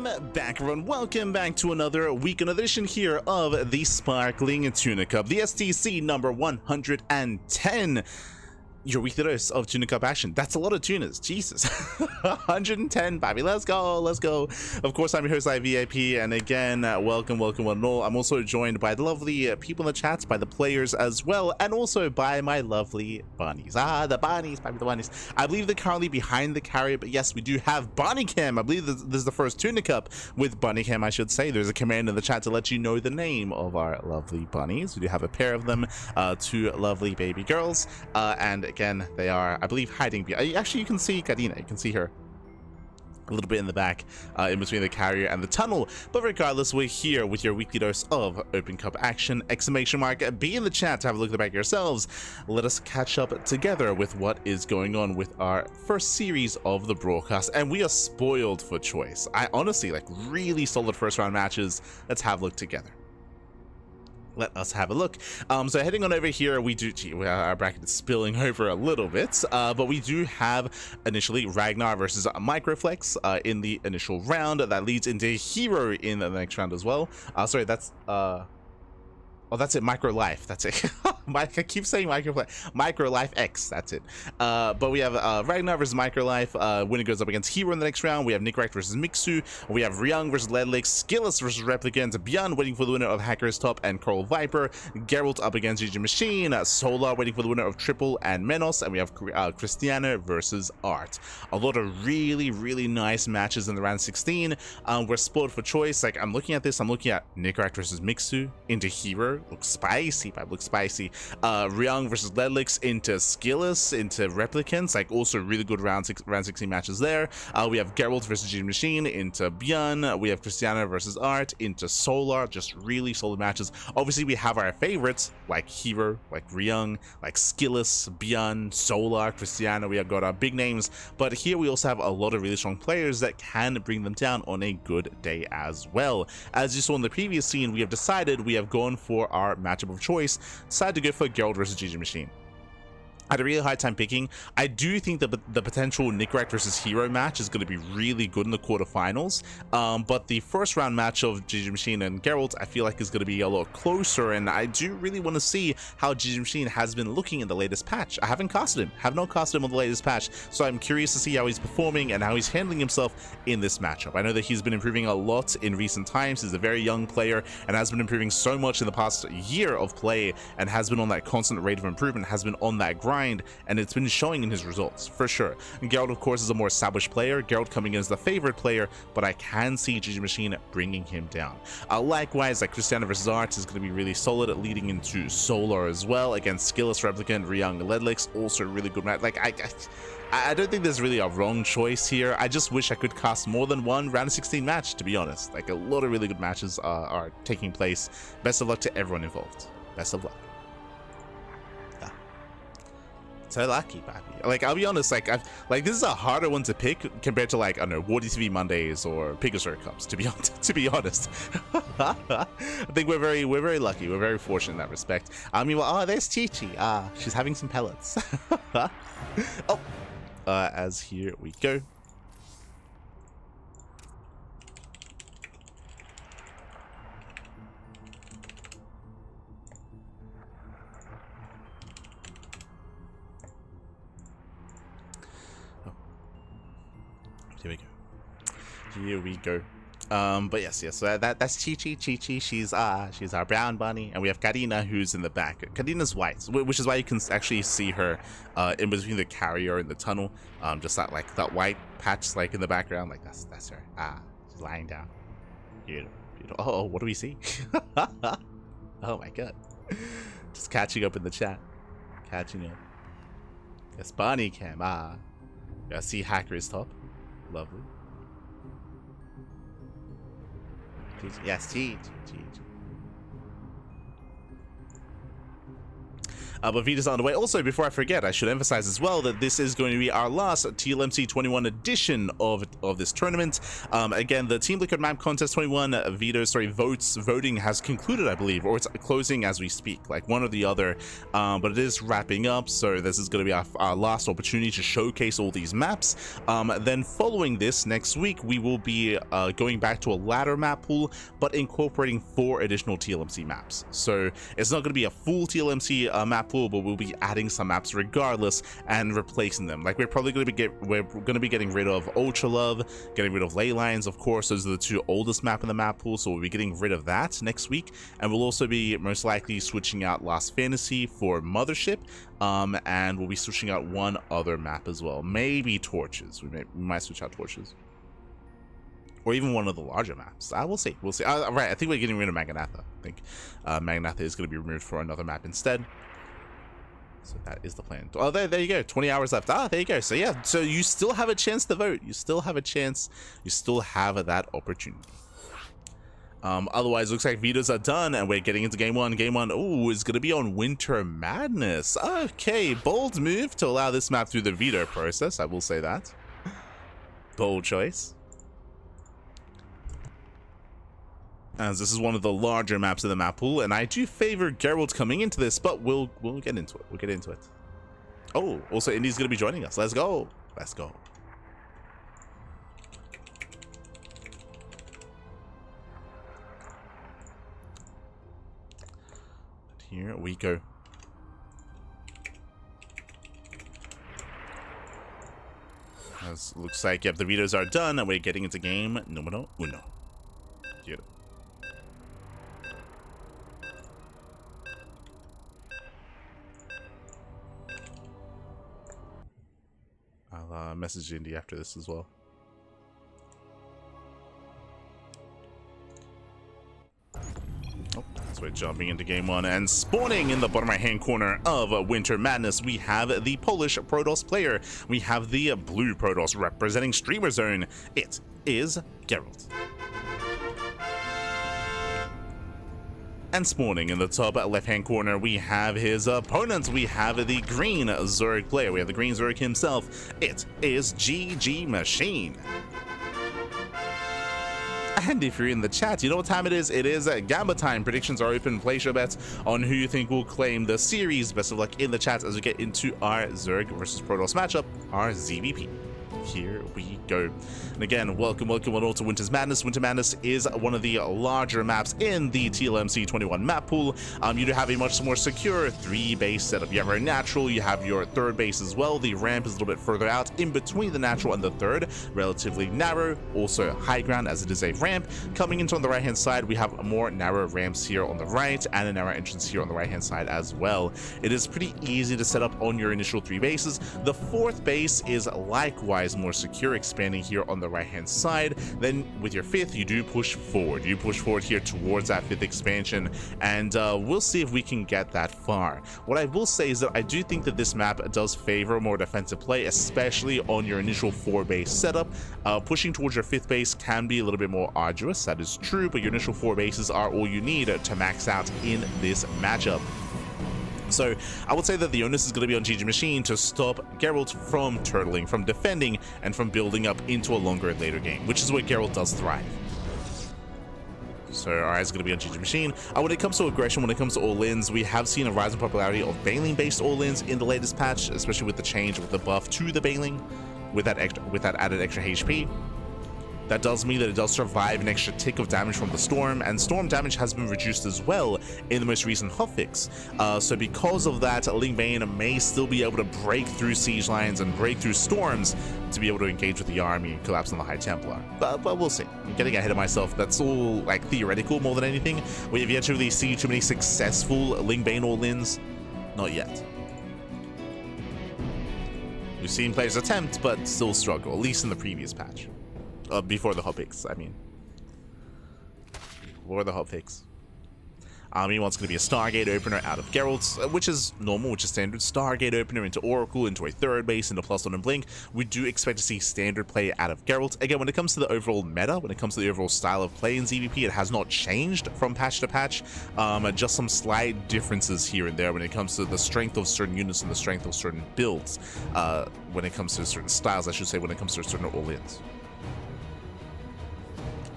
Welcome back, everyone. Welcome back to another weekend edition here of the Sparkling Tuna Cup, the STC number 110. Your weekly dose of Tuna Cup action. That's a lot of tunas. Jesus. 110, baby. Let's go. Let's go. Of course, I'm your host, VIP. And again, welcome one and all. I'm also joined by the lovely people in the chats, by the players as well, and also by my lovely bunnies. The bunnies, baby, the bunnies. I believe they're currently behind the carrier, but yes, we do have Bunny Cam. I believe this is the first Tuna Cup with Bunny Cam, I should say. There's a command in the chat to let you know the name of our lovely bunnies. We do have a pair of them, two lovely baby girls, and again, they are, I believe, hiding. Actually, you can see Karina. You can see her a little bit in the back, in between the carrier and the tunnel. But regardless, we're here with your weekly dose of Open Cup action. Exclamation mark, be in the chat to have a look at the back yourselves. Let us catch up together with what is going on with our first series of the broadcast. And we are spoiled for choice. I honestly, like, really solid first round matches. Let's have a look together. Let us have a look. So heading on over here, we do, our bracket is spilling over a little bit, but we do have initially Ragnar versus Microflex in the initial round. That leads into Hero in the next round as well. Sorry, that's oh, that's it. Micro Life. That's it. I keep saying Micro Life X. That's it. But we have Ragnar versus Micro Life. Winner goes up against Hero in the next round. We have Nickrat versus Mixu. We have Ryung versus Ledlix. Skilless versus Replicant. Beyond waiting for the winner of Hacker's Top and Coral Viper. Gerald up against GgMaChine. Solar waiting for the winner of Triple and Menos. And we have Christiana versus Art. A lot of really, really nice matches in the round 16. We're spoiled for choice. Like, I'm looking at this. I'm looking at Nickrat versus Mixu into Hero. Looks spicy, Pipe. Looks spicy. Ryung versus Ledlix into Skilless, into Replicants. Like, also really good round 16 matches there. We have Gerald versus GgMaChine into Björn. We have Christiana versus Art into Solar. Just really solid matches. Obviously, we have our favorites like Hero, like Ryung, like Skilless, Björn, Solar, Christiana. We have got our big names, but here we also have a lot of really strong players that can bring them down on a good day as well. As you saw in the previous scene, we have decided we have gone for our matchup of choice. Decided to go for Gerald versus GgMaChine. I had a really hard time picking. I do think that the potential Nickrat versus Hero match is going to be really good in the quarterfinals, but the first round match of GgMaChine and Gerald, I feel like is going to be a lot closer, and I do really want to see how GgMaChine has been looking in the latest patch. I haven't casted him, have not casted him on the latest patch, so I'm curious to see how he's performing and how he's handling himself in this matchup. I know that he's been improving a lot in recent times. He's a very young player and has been improving so much in the past year of play, and has been on that constant rate of improvement, has been on that grind, and it's been showing in his results for sure. And Gerald, of course, is a more established player. Gerald coming in as the favorite player, but I can see GgMaChine bringing him down. Likewise, like Christiana versus Art is going to be really solid, leading into Solar as well against Skilless, Replicant, Ryung, Ledlix. Also really good match. Like, I don't think there's really a wrong choice here. I just wish I could cast more than one round 16 match, to be honest. Like, a lot of really good matches are taking place. Best of luck to everyone involved. Best of luck. So lucky, baby. Like, I'll be honest, like, this is a harder one to pick compared to, like, I don't know, Wardy TV Mondays or Pegasus Cups, to be honest. I think we're very lucky. We're very fortunate in that respect. I mean, well, oh, there's Chi-Chi. She's having some pellets. Oh, as here we go. Here we go. But yes, so that's Chi-Chi. Chi-Chi, she's our brown bunny, and we have Karina, who's in the back. Karina's white, which is why you can actually see her in between the carrier and the tunnel. Just that, like, that white patch, like, in the background, like that's her. She's lying down. Beautiful, beautiful. Oh, what do we see? Oh my god. Just catching up in the chat. Catching up. Yes, Bunny Cam. Yeah, see Hacker's Top. Lovely. Yes, But Vita's on the way. Also, before I forget, I should emphasize as well that this is going to be our last TLMC21 edition of this tournament. Again, the Team Liquid Map Contest 21 voting has concluded, I believe, or it's closing as we speak, like one or the other. But it is wrapping up, so this is going to be our last opportunity to showcase all these maps. Then following this, next week, we will be going back to a ladder map pool, but incorporating 4 additional TLMC maps. So it's not going to be a full TLMC map pool, but we'll be adding some maps regardless and replacing them. Like we're probably going to be getting rid of Ultra Love, getting rid of Ley Lines, of course. Those are the 2 oldest map in the map pool, so we'll be getting rid of that next week. And we'll also be most likely switching out Last Fantasy for Mothership, and we'll be switching out 1 other map as well. Maybe Torches. We might switch out Torches. Or even one of the larger maps. We'll see. We'll see. Right, I think we're getting rid of Magnatha. I think Magnatha is going to be removed for another map instead. So that is the plan. Oh, there you go. 20 hours left. There you go. So yeah, so you still have a chance to vote. You still have a chance. You still have that opportunity. Otherwise, looks like vetoes are done, and we're getting into game one. Game one, is going to be on Winter Madness. Okay, bold move to allow this map through the veto process. I will say that. Bold choice. As this is one of the larger maps of the map pool, and I do favor Gerald coming into this, but we'll get into it. We'll get into it. Oh, also Indy's going to be joining us. Let's go. Let's go. Here we go. As looks like, yep, the vetoes are done, and we're getting into game numero uno. Here. I'll message Indy after this as well. So we're jumping into game one, and spawning in the bottom right hand corner of Winter Madness, we have the Polish Protoss player. We have the blue Protoss representing Streamer Zone. It is Gerald. And spawning in the top left hand corner, we have his opponent. We have the green Zerg player. We have the green Zerg himself. It is GgMaChine. And if you're in the chat, you know what time it is? It is Gamba time. Predictions are open. Place your bets on who you think will claim the series. Best of luck in the chat as we get into our Zerg versus Protoss matchup, our ZVP. Here we go. And again, welcome one all to Winter Madness. Winter Madness is one of the larger maps in the TLMC21 map pool. You do have a much more secure 3-base setup. You have your natural, you have your 3rd base as well. The ramp is a little bit further out in between the natural and the 3rd, relatively narrow, also high ground as it is a ramp. Coming into on the right hand side, we have more narrow ramps here on the right and a narrow entrance here on the right hand side as well. It is pretty easy to set up on your initial 3 bases. The 4th base is likewise more secure, expanding here on the right hand side. Then with your 5th, you do push forward. You push forward here towards that 5th expansion, and we'll see if we can get that far. What I will say is that I do think that this map does favor more defensive play, especially on your initial 4-base setup. Pushing towards your 5th base can be a little bit more arduous, that is true, but your initial 4 bases are all you need to max out in this matchup. So I would say that the onus is going to be on GgMaChine to stop Gerald from turtling, from defending, and from building up into a longer and later game, which is where Gerald does thrive. So our eyes are going to be on GgMaChine. When it comes to aggression, when it comes to all-ins, we have seen a rise in popularity of Baneling-based all-ins in the latest patch, especially with the change with the buff to the Baneling, with that added extra HP. That does mean that it does survive an extra tick of damage from the Storm, and Storm damage has been reduced as well in the most recent hotfix. So because of that, Ling Bane may still be able to break through siege lines and break through storms to be able to engage with the army and collapse on the High Templar. But we'll see. I'm getting ahead of myself. That's all like theoretical more than anything. We have yet to really see too many successful Ling Bane all-ins. Not yet. We've seen players attempt, but still struggle, at least in the previous patch. Before the hotfix, I mean. Before the hotfix. Meanwhile, it's going to be a Stargate opener out of Gerald, which is normal, which is standard. Stargate opener into Oracle, into a third base, into +1 and Blink. We do expect to see standard play out of Gerald. Again, when it comes to the overall meta, when it comes to the overall style of play in ZVP, it has not changed from patch to patch. Just some slight differences here and there when it comes to the strength of certain units and the strength of certain builds. When it comes to certain styles, I should say, when it comes to certain all-ins.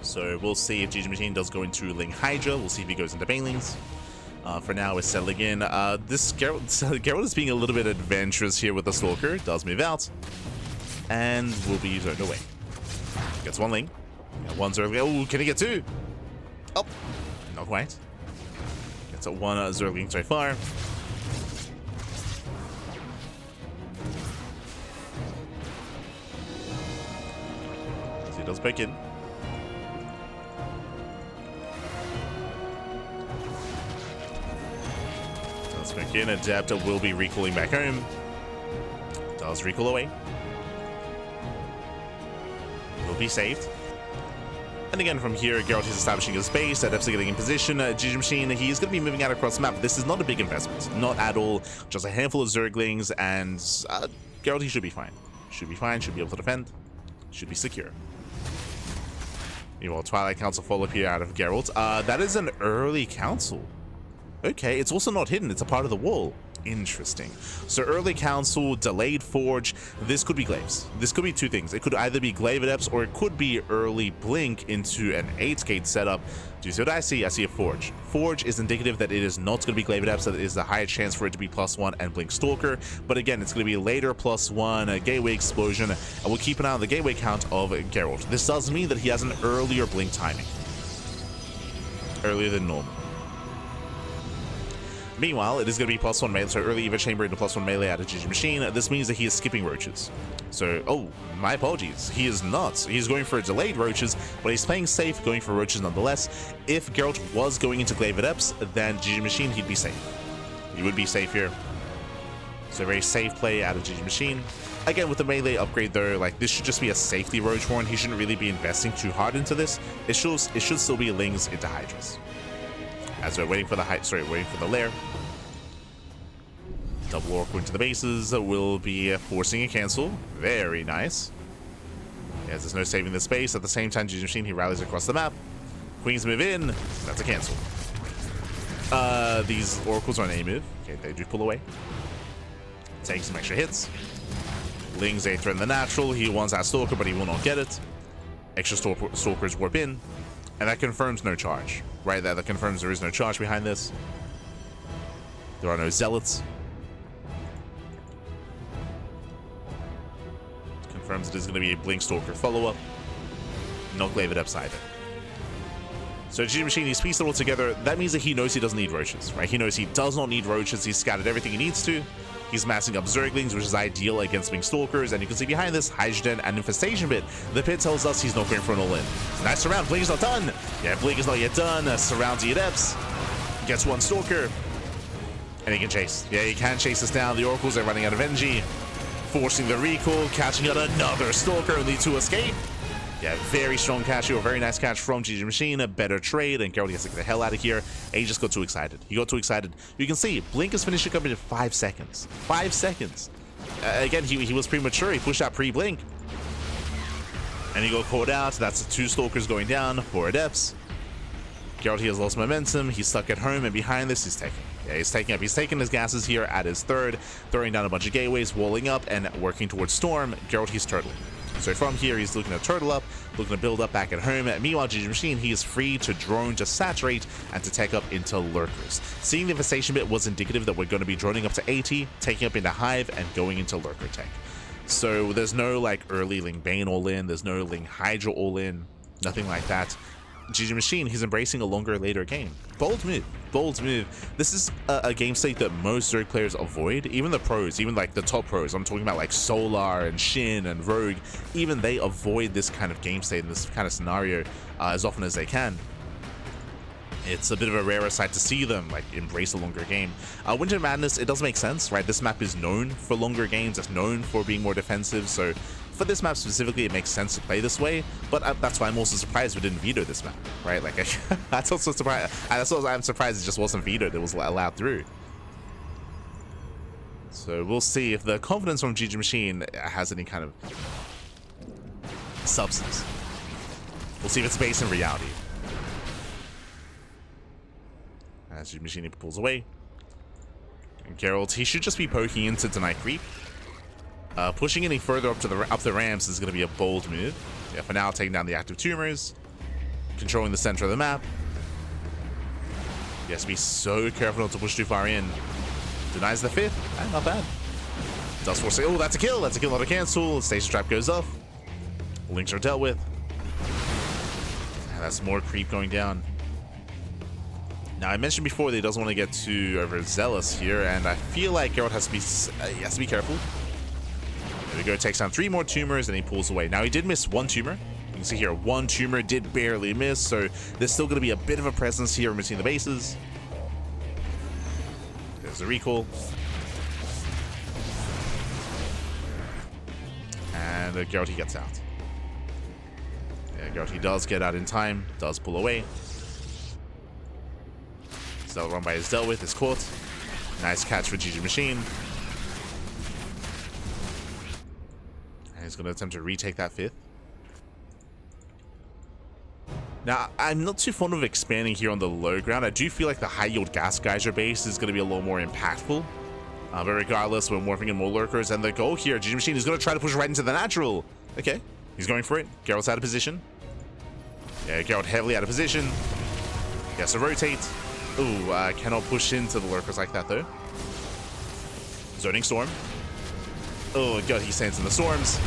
So we'll see if GgMaChine does go into Ling Hydra. We'll see if he goes into Banelings. For now, we're settling in. This Gerald is being a little bit adventurous here with the Stalker. Does move out. And will be zoned away. Gets one Ling. One Zergling. Oh, can he get two? Oh, not quite. Gets one Zergling so far. So he does break in. Back in, Adapter will be recalling back home. Does recall away. Will be saved. And again from here, Gerald is establishing his base, Adapter getting in position. GgMaChine, he's going to be moving out across the map. This is not a big investment. Not at all. Just a handful of Zerglings, and Gerald, he should be fine. Should be fine, should be able to defend. Should be secure. Meanwhile, Twilight Council follow-up here out of Gerald. That is an early council. Okay, it's also not hidden, it's a part of the wall. Interesting. So early council, delayed forge, this could be glaives. This could be two things. It could either be glaive adepts or it could be early blink into an 8-gate setup. Do you see what I see? I see a forge. Forge is indicative that it is not going to be glaive adepts, that it is a higher chance for it to be +1 and blink stalker. But again, it's going to be later +1, a gateway explosion, and we'll keep an eye on the gateway count of Gerald. This does mean that he has an earlier blink timing. Earlier than normal. Meanwhile, it is going to be +1 melee, so early Eva Chamber into +1 melee out of GgMaChine. This means that he is skipping roaches. So, oh, my apologies. He is not. He's going for delayed roaches, but he's playing safe, going for roaches nonetheless. If Geralt was going into glaive adepts, then GgMaChine, he'd be safe. He would be safe here. So, very safe play out of GgMaChine. Again, with the melee upgrade though, like, this should just be a safety roach horn. He shouldn't really be investing too hard into this. It should still be Lings into Hydras. As we're waiting for the lair. Double Oracle into the bases will be forcing a cancel. Very nice. Yes, there's no saving the space. At the same time, GgMaChine, he rallies across the map. Queens move in. That's a cancel. These Oracles are an A move. Okay, they do pull away. Take some extra hits. Lings, they threaten the natural. He wants that Stalker, but he will not get it. Extra Stalkers warp in. And that confirms no charge. Right there, that confirms there is no charge behind this. There are no zealots. Confirms it is going to be a Blink Stalker follow-up. No glaive adepts either. So GgMaChine, he's pieced it all together. That means that he knows he doesn't need roaches, right? He knows he does not need roaches. He's scattered everything he needs to. He's massing up Zerglings, which is ideal against Blink Stalkers, and you can see behind this, Hydrogen and Infestation Bit. The pit tells us he's not going for an all-in. Nice surround, Blink is not done! Yeah, Blink is not yet done. Surrounds the Adepts. Gets one Stalker. And he can chase. Yeah, he can chase us down. The Oracles are running out of energy. Forcing the recall, catching out another Stalker, only to escape. Yeah, very strong catch here, a very nice catch from GgMaChine, a better trade, and Gerald gets to get the hell out of here. And he just got too excited. He got too excited. You can see, Blink is finishing up in 5 seconds. 5 seconds. Again, he was premature. He pushed out pre-Blink. And he got caught out. That's 2 Stalkers going down, 4 Adepts. Gerald, he has lost momentum. He's stuck at home, and behind this, he's taking. Yeah, he's taking up. He's taking his gases here at his third, throwing down a bunch of gateways, walling up, and working towards Storm. Gerald, he's turtling. So from here, he's looking to turtle up, looking to build up back at home. Meanwhile, GgMaChine, he is free to drone, to saturate, and to take up into Lurkers. Seeing the Infestation Bit was indicative that we're going to be droning up to 80, taking up into Hive, and going into Lurker tech. So there's no, like, early Ling Bane all-in, there's no Ling Hydra all-in, nothing like that. GgMaChine, he's embracing a longer, later game. Bold move. Bold move. This is a game state that most Zerg players avoid. Even the pros, even like the top pros, I'm talking about like Solar and Shin and Rogue, even they avoid this kind of game state and this kind of scenario as often as they can. It's a bit of a rarer sight to see them like embrace a longer game. Winter Madness, it does make sense, right? This map is known for longer games, it's known for being more defensive, so for this map specifically, it makes sense to play this way, but that's why I'm also surprised we didn't veto this map, right? Like, that's also surprised. That's also I'm surprised it just wasn't vetoed. It was allowed through. So we'll see if the confidence from GgMaChine has any kind of substance. We'll see if it's based in reality. As GgMaChine pulls away. And Gerald, he should just be poking into deny creep. Pushing any further up the ramps is going to be a bold move. Yeah, for now, taking down the active tumors. Controlling the center of the map. He has to be so careful not to push too far in. Denies the 5th. Not bad. Does force it. Oh, that's a kill. That's a kill, not a cancel. Station trap goes off. Links are dealt with. And that's more creep going down. Now, I mentioned before that he doesn't want to get too overzealous here, and I feel like Gerald has to be careful. There we go. Takes down 3 more tumors, and he pulls away. Now, he did miss 1 tumor. You can see here, 1 tumor did barely miss, so there's still going to be a bit of a presence here between the bases. There's a recall. And Gerald, he gets out. Yeah, Gerald, he does get out in time, does pull away. Cell run by is dealt with, is caught. Nice catch for GgMaChine. And he's going to attempt to retake that 5th. Now, I'm not too fond of expanding here on the low ground. I do feel like the high yield gas geyser base is going to be a little more impactful. But regardless, we're morphing in more lurkers. And the goal here, GgMaChine is going to try to push right into the natural. Okay, he's going for it. Gerald's out of position. Yeah, Gerald heavily out of position. He has to rotate. Ooh, cannot push into the lurkers like that, though. Zoning Storm. Oh, God, he stands in the storms.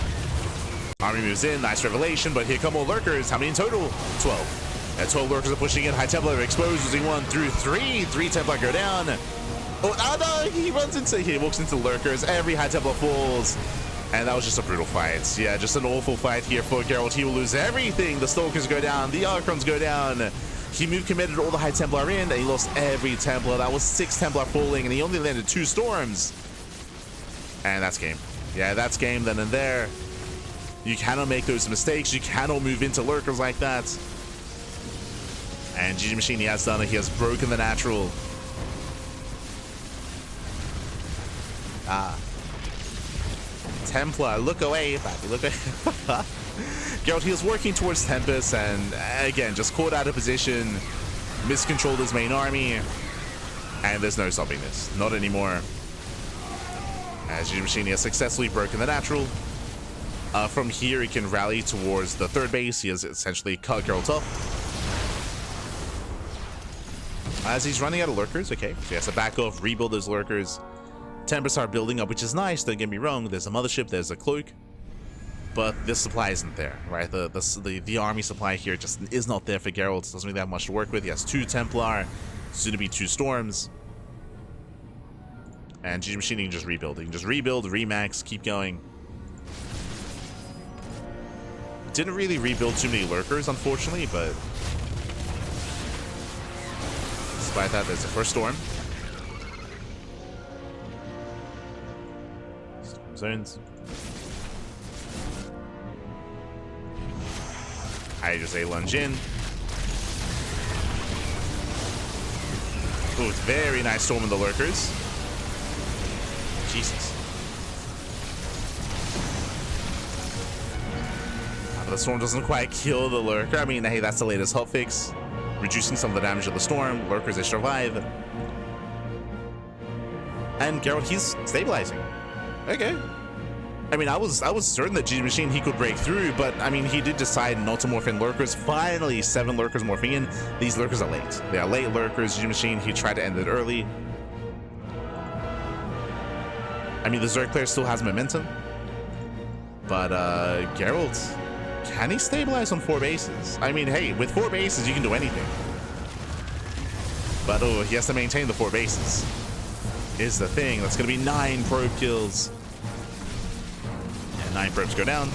Army moves in. Nice revelation, but here come more lurkers. How many in total? 12. And 12 lurkers are pushing in. High Templar exposed, using 1 through 3. 3 Templar go down. Oh, no, he walks into lurkers. Every High Templar falls. And that was just a brutal fight. Yeah, just an awful fight here for Gerald. He will lose everything. The Stalkers go down. The Archons go down. He moved committed all the High Templar in, and he lost every Templar. That was 6 Templar falling, and he only landed 2 storms. And that's game. Yeah, that's game then and there. You cannot make those mistakes. You cannot move into lurkers like that. And GgMaChine, he has done it. He has broken the natural. Templar, look away, Pappy, look away. Gerald, he was working towards Tempest, and again, just caught out of position, miscontrolled his main army, and there's no stopping this. Not anymore. As GgMaChine has successfully broken the natural. From here, he can rally towards the 3rd base. He has essentially cut Gerald off. As he's running out of lurkers, okay, so he has to back off, rebuild those lurkers. Tempests are building up, which is nice, don't get me wrong. There's a mothership, there's a cloak. But this supply isn't there, right? The army supply here just is not there for Gerald. Doesn't really have much to work with. He has 2 Templar, soon to be 2 Storms. And GgMaChine can just rebuild. He can just rebuild, remax, keep going. Didn't really rebuild too many lurkers, unfortunately, but despite that, there's the first Storm. Storm zones. I just a lunge in. Ooh, very nice storm in the lurkers. Jesus. But the storm doesn't quite kill the lurker. I mean, hey, that's the latest hotfix. Reducing some of the damage of the storm. Lurkers, they survive. And Gerald, he's stabilizing. Okay. I mean, I was certain that GgMaChine, he could break through, but I mean, he did decide not to morph in lurkers. Finally, 7 lurkers morphing in. These lurkers are late. They are late lurkers. GgMaChine, he tried to end it early. I mean, the Zerg player still has momentum, but Gerald, can he stabilize on 4 bases? I mean, hey, with 4 bases, you can do anything. But oh, he has to maintain the 4 bases. Is the thing. That's going to be 9 probe kills. 9 probes go down.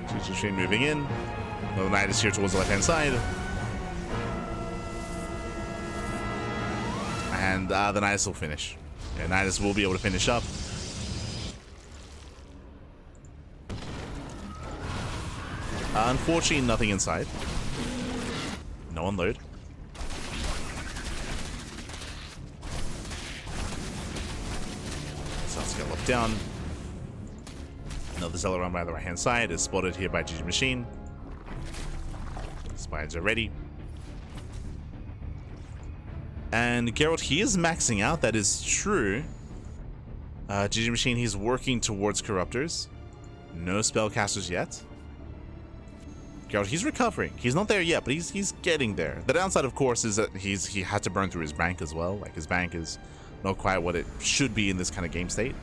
GgMaChine moving in. Another Nidus here towards the left-hand side. And the Nidus will finish. Yeah, Nidus will be able to finish up. Unfortunately, nothing inside. No unload. Starts to get locked down. Another Zealot run by the right-hand side is spotted here by GgMaChine. Spiders are ready. And Gerald, he is maxing out, that is true. GgMaChine, he's working towards Corruptors. No spellcasters yet. Gerald, he's recovering. He's not there yet, but he's getting there. The downside, of course, is that he had to burn through his bank as well. Like, his bank is not quite what it should be in this kind of game state.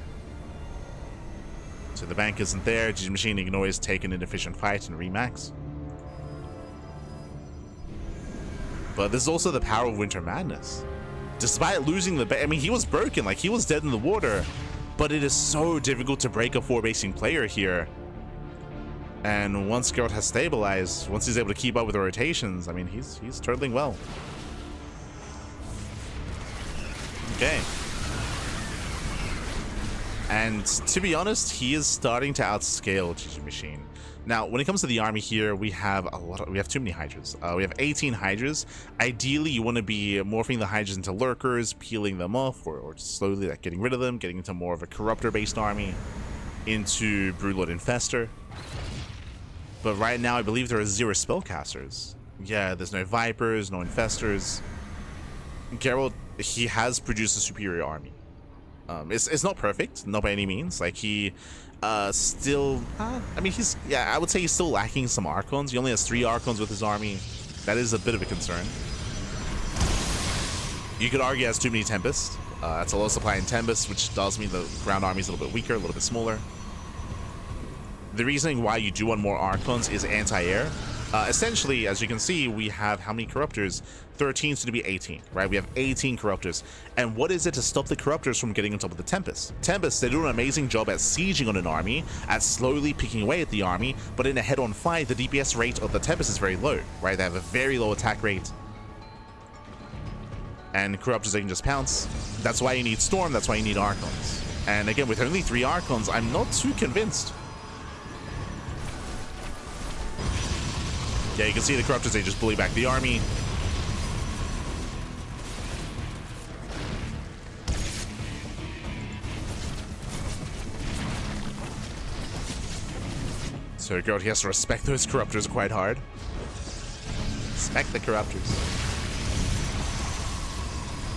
So the bank isn't there. GgMaChine can always take an inefficient fight and remax. But this is also the power of Winter Madness. Despite losing the bank, I mean, he was broken. Like, he was dead in the water. But it is so difficult to break a 4-basing player here. And once Gerald has stabilized, once he's able to keep up with the rotations, I mean, he's turtling well. Okay. And to be honest, he is starting to outscale GgMaChine. Now, when it comes to the army here, we have too many Hydras. We have 18 Hydras. Ideally, you want to be morphing the Hydras into Lurkers, peeling them off, or just slowly like getting rid of them, getting into more of a Corruptor-based army, into Broodlord Infester. But right now, I believe there are 0 spellcasters. Yeah, there's no Vipers, no Infestors. Gerald, he has produced a superior army. It's not perfect, not by any means. Like, he still, I mean, I would say he's still lacking some Archons. He only has 3 Archons with his army. That is a bit of a concern. You could argue he has too many Tempests. That's a low supply in Tempests, which does mean the ground army is a little bit weaker, a little bit smaller. The reasoning why you do want more Archons is anti-air. Essentially, as you can see, we have how many Corruptors? 13 to be 18, right? We have 18 Corruptors. And what is it to stop the Corruptors from getting on top of the Tempests? Tempests, they do an amazing job at sieging on an army, at slowly picking away at the army, but in a head-on fight, the DPS rate of the Tempest is very low, right? They have a very low attack rate. And Corruptors, they can just pounce. That's why you need Storm, that's why you need Archons. And again, with only 3 Archons, I'm not too convinced. Yeah, you can see the Corruptors, they just bully back the army. So Gerald, he has to respect those Corruptors quite hard. Respect the Corruptors.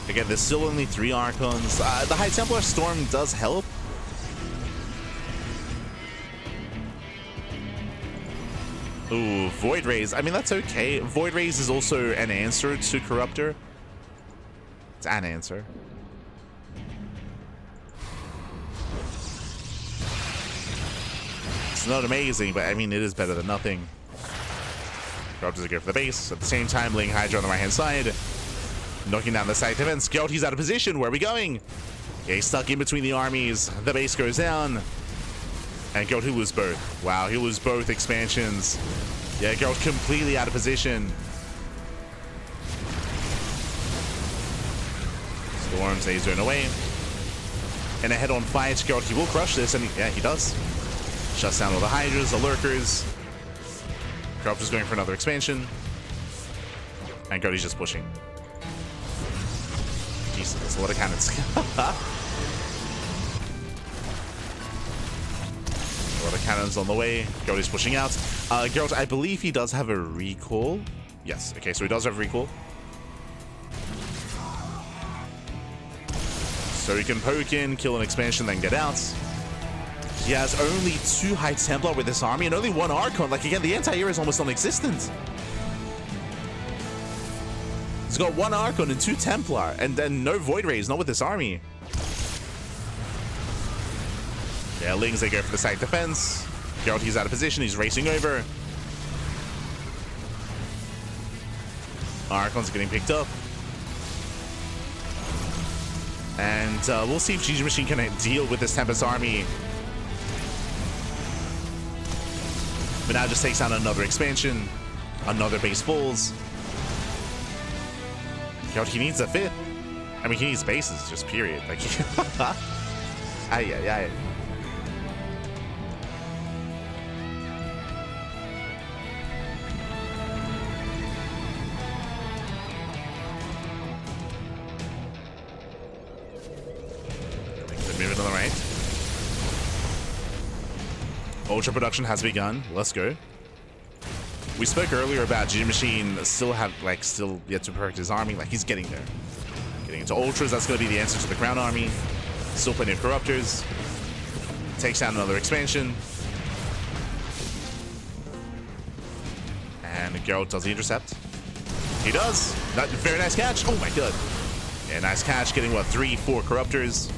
Again, there's still only 3 Archons. The High Templar Storm does help. Ooh, Void Rays. I mean, that's okay. Void Rays is also an answer to Corruptor. It's an answer. It's not amazing, but I mean, it is better than nothing. Corruptors are good for the base. At the same time, laying Hydra on the right-hand side. Knocking down the side defense. Gerald, he's out of position. Where are we going? Yeah, he's stuck in between the armies. The base goes down. And Gerald, he'll lose both. Wow, he'll lose both expansions. Yeah, Gerald completely out of position. Storms, he's doing away. In a head-on fight, Gerald, he will crush this, and yeah, he does. Shuts down all the Hydras, the Lurkers. Corruptor's going for another expansion. And Gerald, he's just pushing. Jesus, that's a lot of cannons. A lot of cannons on the way. Gerald is pushing out. Gerald, I believe he does have a recall. Yes, okay, so he does have a recall. So he can poke in, kill an expansion, then get out. He has only 2 High Templar with this army and only 1 Archon. Like, again, the anti-air is almost non-existent. He's got 1 Archon and 2 Templar, and then no Void Rays, not with this army. Yeah, Lings, they go for the side defense. Gerald, he's out of position. He's racing over. Archons are getting picked up. And we'll see if GgMaChine can deal with this Tempest army. But now just takes down another expansion. Another base falls. Yo, he needs a fifth. I mean, he needs bases, just period. Like, ay, ay, ay. Moving to the right. Ultra production has begun. Let's go. We spoke earlier about GgMaChine still yet to perfect his army. Like, he's getting there. Getting into ultras, that's going to be the answer to the crown army. Still plenty of corruptors. Takes down another expansion. And Gerald does the intercept. He does. Very nice catch. Oh my god. Yeah, nice catch. Getting, what, 3-4 corruptors.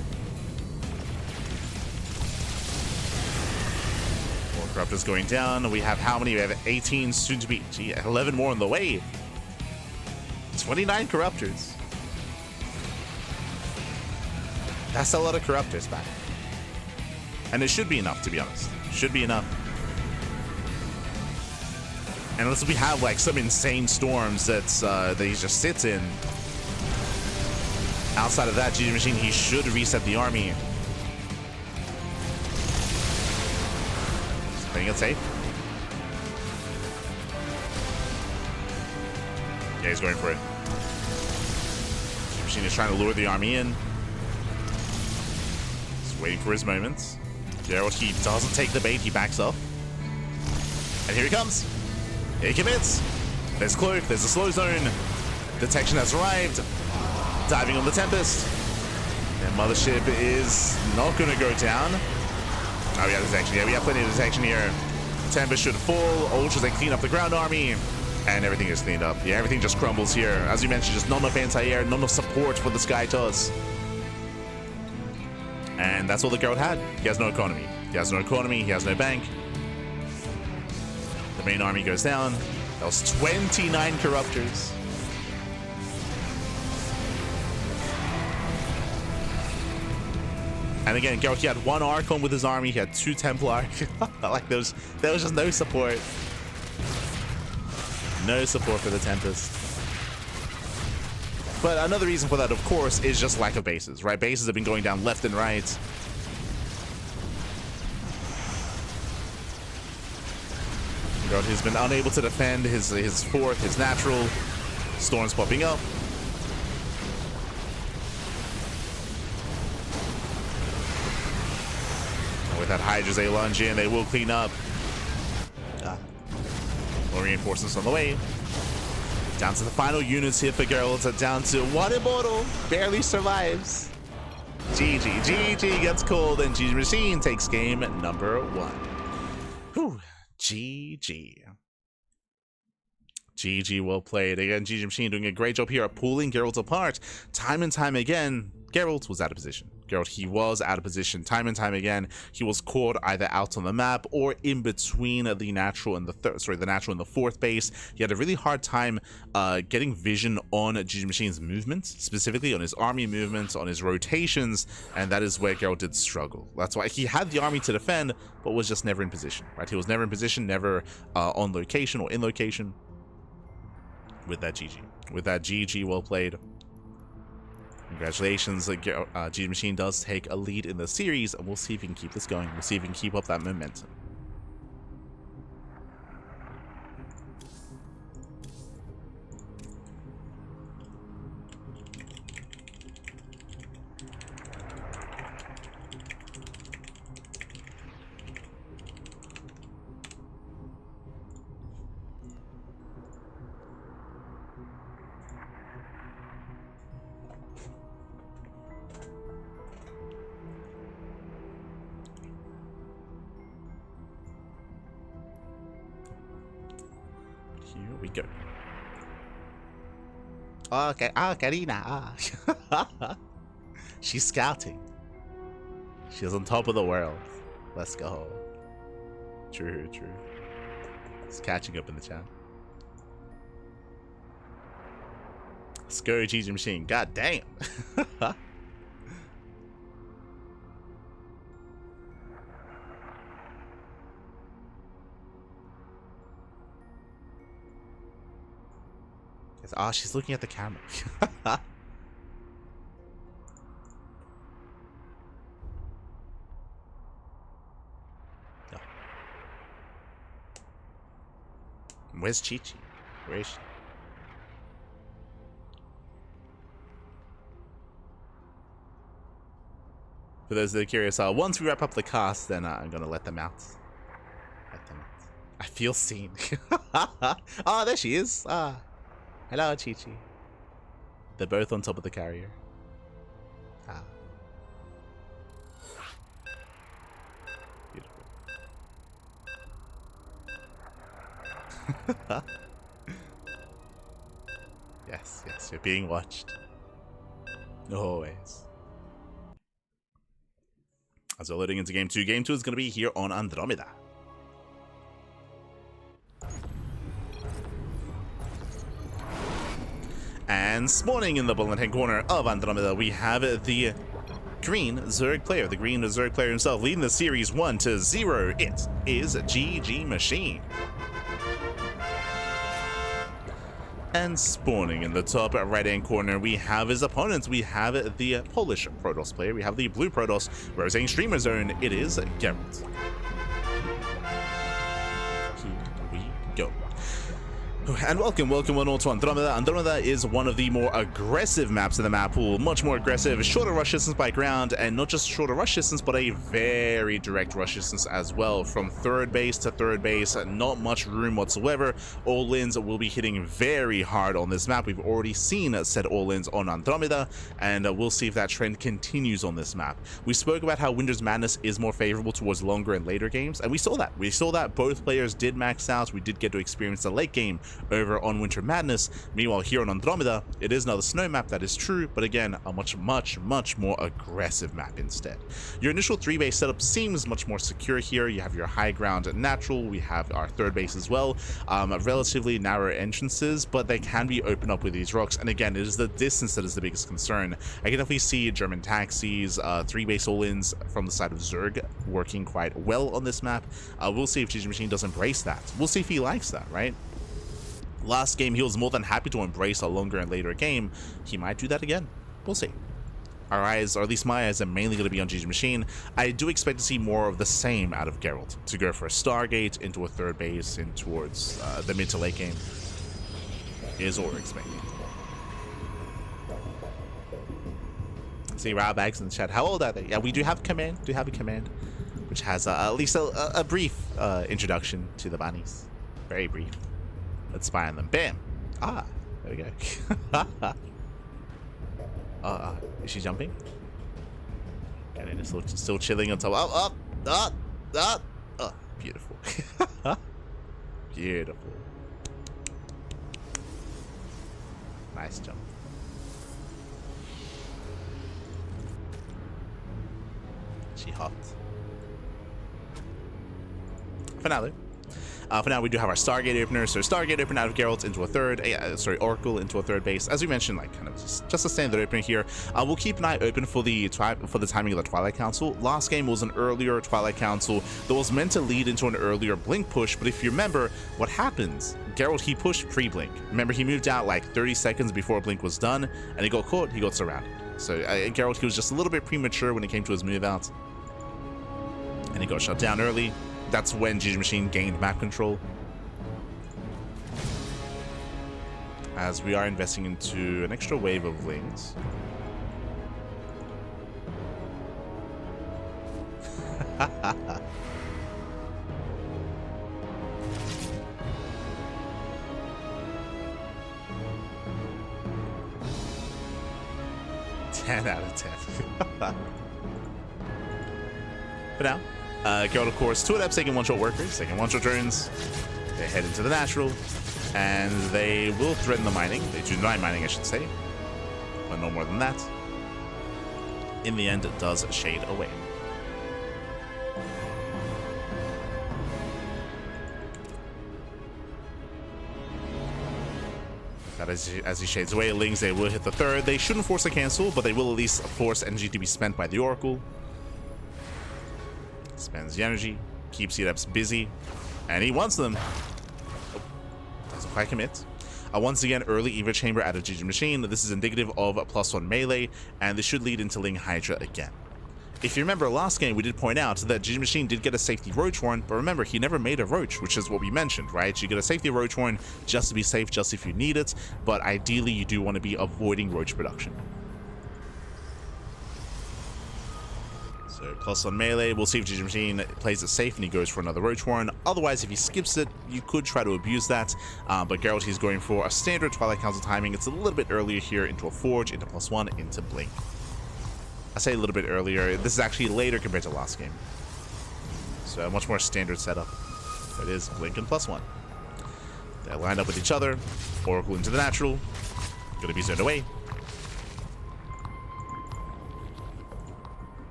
Corruptors going down. We have how many? We have 18, soon to be 11 more on the way. 29 corruptors. That's a lot of corruptors back. And it should be enough, to be honest. Should be enough. And unless we have like some insane storms that he just sits in. Outside of that, GgMaChine, he should reset the army. Playing it safe. Yeah, he's going for it. GgMaChine is trying to lure the army in. He's waiting for his moments. Gerald, he doesn't take the bait, he backs off. And here he comes. Here he commits. There's Cloak, there's a slow zone. Detection has arrived. Diving on the Tempest. And Mothership is not going to go down. Oh, we have detection. Yeah, we have plenty of detection here. Tempest should fall. Ultras, they clean up the ground army. And everything is cleaned up. Yeah, everything just crumbles here. As you mentioned, just not enough anti-air, not enough support for the Sky Toss. And that's all the Gerald had. He has no economy. He has no economy. He has no bank. The main army goes down. That was 29 Corruptors. And again, Gerald, he had one Archon with his army. He had 2 Templar. Like, there was just no support. No support for the Tempest. But another reason for that, of course, is just lack of bases, right? Bases have been going down left and right. Gerald has been unable to defend his fourth, his natural. Storms popping up. With that Hydra's a lunge in, they will clean up. More reinforcements on the way. Down to the final units here for Gerald. Down to one immortal. Barely survives. GG gets called, and GgMaChine takes game number 1. Whew. GG. GG, well played. Again, GgMaChine doing a great job here at pulling Gerald apart. Time and time again, Gerald was out of position. Gerald, he was out of position time and time again. He was caught either out on the map or in between the natural and the fourth base. He had a really hard time getting vision on GgMaChine's movements, specifically on his army movements, on his rotations, and that is where Gerald did struggle. That's why he had the army to defend, but was just never in position, right? He was never in position, never on location or in location. With that GG. With that GG, well played. Congratulations, GgMaChine does take a lead in the series, and we'll see if we can keep this going. We'll see if we can keep up that momentum. Here we go. Okay, Karina. She's scouting. She's on top of the world. Let's go. True. It's catching up in the chat. Let's go, GgMaChine. God damn. Ah, she's looking at the camera. No. Where's Chi-Chi? Where is she? For those that are curious, once we wrap up the cast, then I'm gonna let them out. Let them out. I feel seen. Oh, there she is. Ah, hello, Chi-Chi. They're both on top of the carrier. Ah, beautiful. Yes, yes, you're being watched. Always. As we're loading into Game 2, Game 2 is going to be here on Andromeda. And spawning in the bottom left-hand corner of Andromeda, we have the green Zerg player, himself, leading the series 1-0. It is GgMaChine. And spawning in the top right-hand corner, we have his opponents. We have the Polish Protoss player. We have the blue Protoss representing Streamer Zone. It is Gerald. Here we go. And welcome one all to Andromeda. Andromeda is one of the more aggressive maps in the map pool. Much more aggressive, shorter rush distance by ground, and not just shorter rush distance, but a very direct rush distance as well. From third base to third base, not much room whatsoever. All-ins will be hitting very hard on this map. We've already seen said all-ins on Andromeda, and we'll see if that trend continues on this map. We spoke about how Winter's Madness is more favorable towards longer and later games, and we saw that. We saw that both players did max out. We did get to experience the late game over on Winter Madness. Meanwhile, here on Andromeda, it is another snow map, that is true, but again, a much more aggressive map instead. Your initial 3-base setup seems much more secure here. You have your high ground natural, we have our third base as well, relatively narrow entrances, but they can be opened up with these rocks, and again, it is the distance that is the biggest concern. I can definitely see German taxis, 3-base all-ins from the side of Zerg working quite well on this map. We'll see if GgMaChine does embrace that. We'll see if he likes that, right? Last game, he was more than happy to embrace a longer and later game. He might do that again. We'll see. Our eyes, or at least my eyes, are mainly going to be on GgMaChine. I do expect to see more of the same out of Gerald. To go for a Stargate, into a third base, in towards the mid to late game. Is what we're expecting. See Rabags in the chat. How old are they? Yeah, we do have command. Which has at least a brief introduction to the bunnies. Very brief. Let's spy on them. Bam! Ah, there we go. Is she jumping? And it is still chilling on top. Oh, beautiful. Beautiful. Nice jump. She hopped. For now, though. For now, we do have our Stargate opener. So Stargate open out of Geralt into a third, Oracle into a third base. As we mentioned, like kind of just a standard opener here. We'll keep an eye open for the timing of the Twilight Council. Last game was an earlier Twilight Council that was meant to lead into an earlier Blink push. But if you remember, what happens? Geralt, he pushed pre-Blink. Remember, he moved out like 30 seconds before Blink was done, and he got caught. He got surrounded. So Geralt, he was just a little bit premature when it came to his move out, and he got shut down early. That's when GgMaChine gained map control. As we are investing into an extra wave of wings. Ten out of 10. For now. Gerald, of course, 2 adepts taking one-shot workers, taking one-shot drones. They head into the natural, and they will threaten the mining. They do deny mining, I should say, but no more than that. In the end, it does shade away. That as he shades away, Lings, they will hit the third. They shouldn't force a cancel, but they will at least force energy to be spent by the Oracle. Spends the energy, keeps the adepts busy, and he wants them. Oh, doesn't quite commit. Once again, early Eva Chamber out of GgMaChine. This is indicative of a +1 melee, and this should lead into Ling Hydra again. If you remember last game, we did point out that GgMaChine did get a safety Roach Horn, but remember, he never made a Roach, which is what we mentioned, right? You get a safety Roach Horn just to be safe, just if you need it, but ideally you do want to be avoiding Roach production. So +1 melee, we'll see if GgMaChine plays it safe and he goes for another Roach Horn. Otherwise, if he skips it, you could try to abuse that, but Gerald, he's going for a standard Twilight Council timing. It's a little bit earlier here into a Forge, into +1, into Blink. I say a little bit earlier. This is actually later compared to last game. So a much more standard setup. It is Blink and +1. They line up with each other. Oracle into the natural. Gonna be zoned away.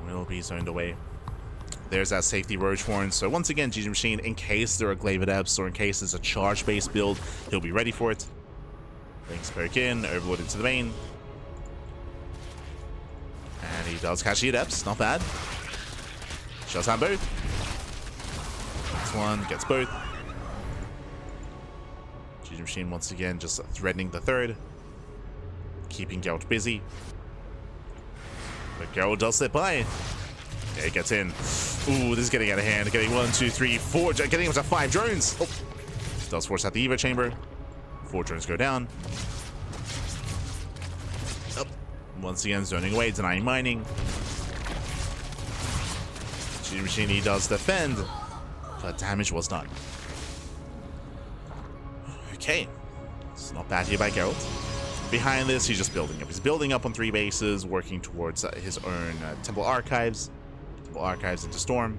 Will be zoned away. There's that safety Roach Horn. So once again, GgMaChine, in case there are Glaive Adepts or in case it's a charge-based build, he'll be ready for it. Links perk in, Overlord into the main. And he does catch the Adepts, not bad. Shuts down both. This one gets both. GgMaChine once again just threatening the third. Keeping Gerald busy. But Gerald does slip by. Yeah, he gets in. Ooh, this is getting out of hand. Getting 1, 2, 3, 4. Getting up to 5 drones. Oh. Does force out the Evo Chamber. 4 drones go down. Oh. Once again, zoning away, denying mining. GgMaChine does defend, but damage was done. Okay. It's not bad here by Gerald. Behind this, he's just building up. He's building up on 3 bases, working towards his own Temple Archives. Temple Archives into Storm.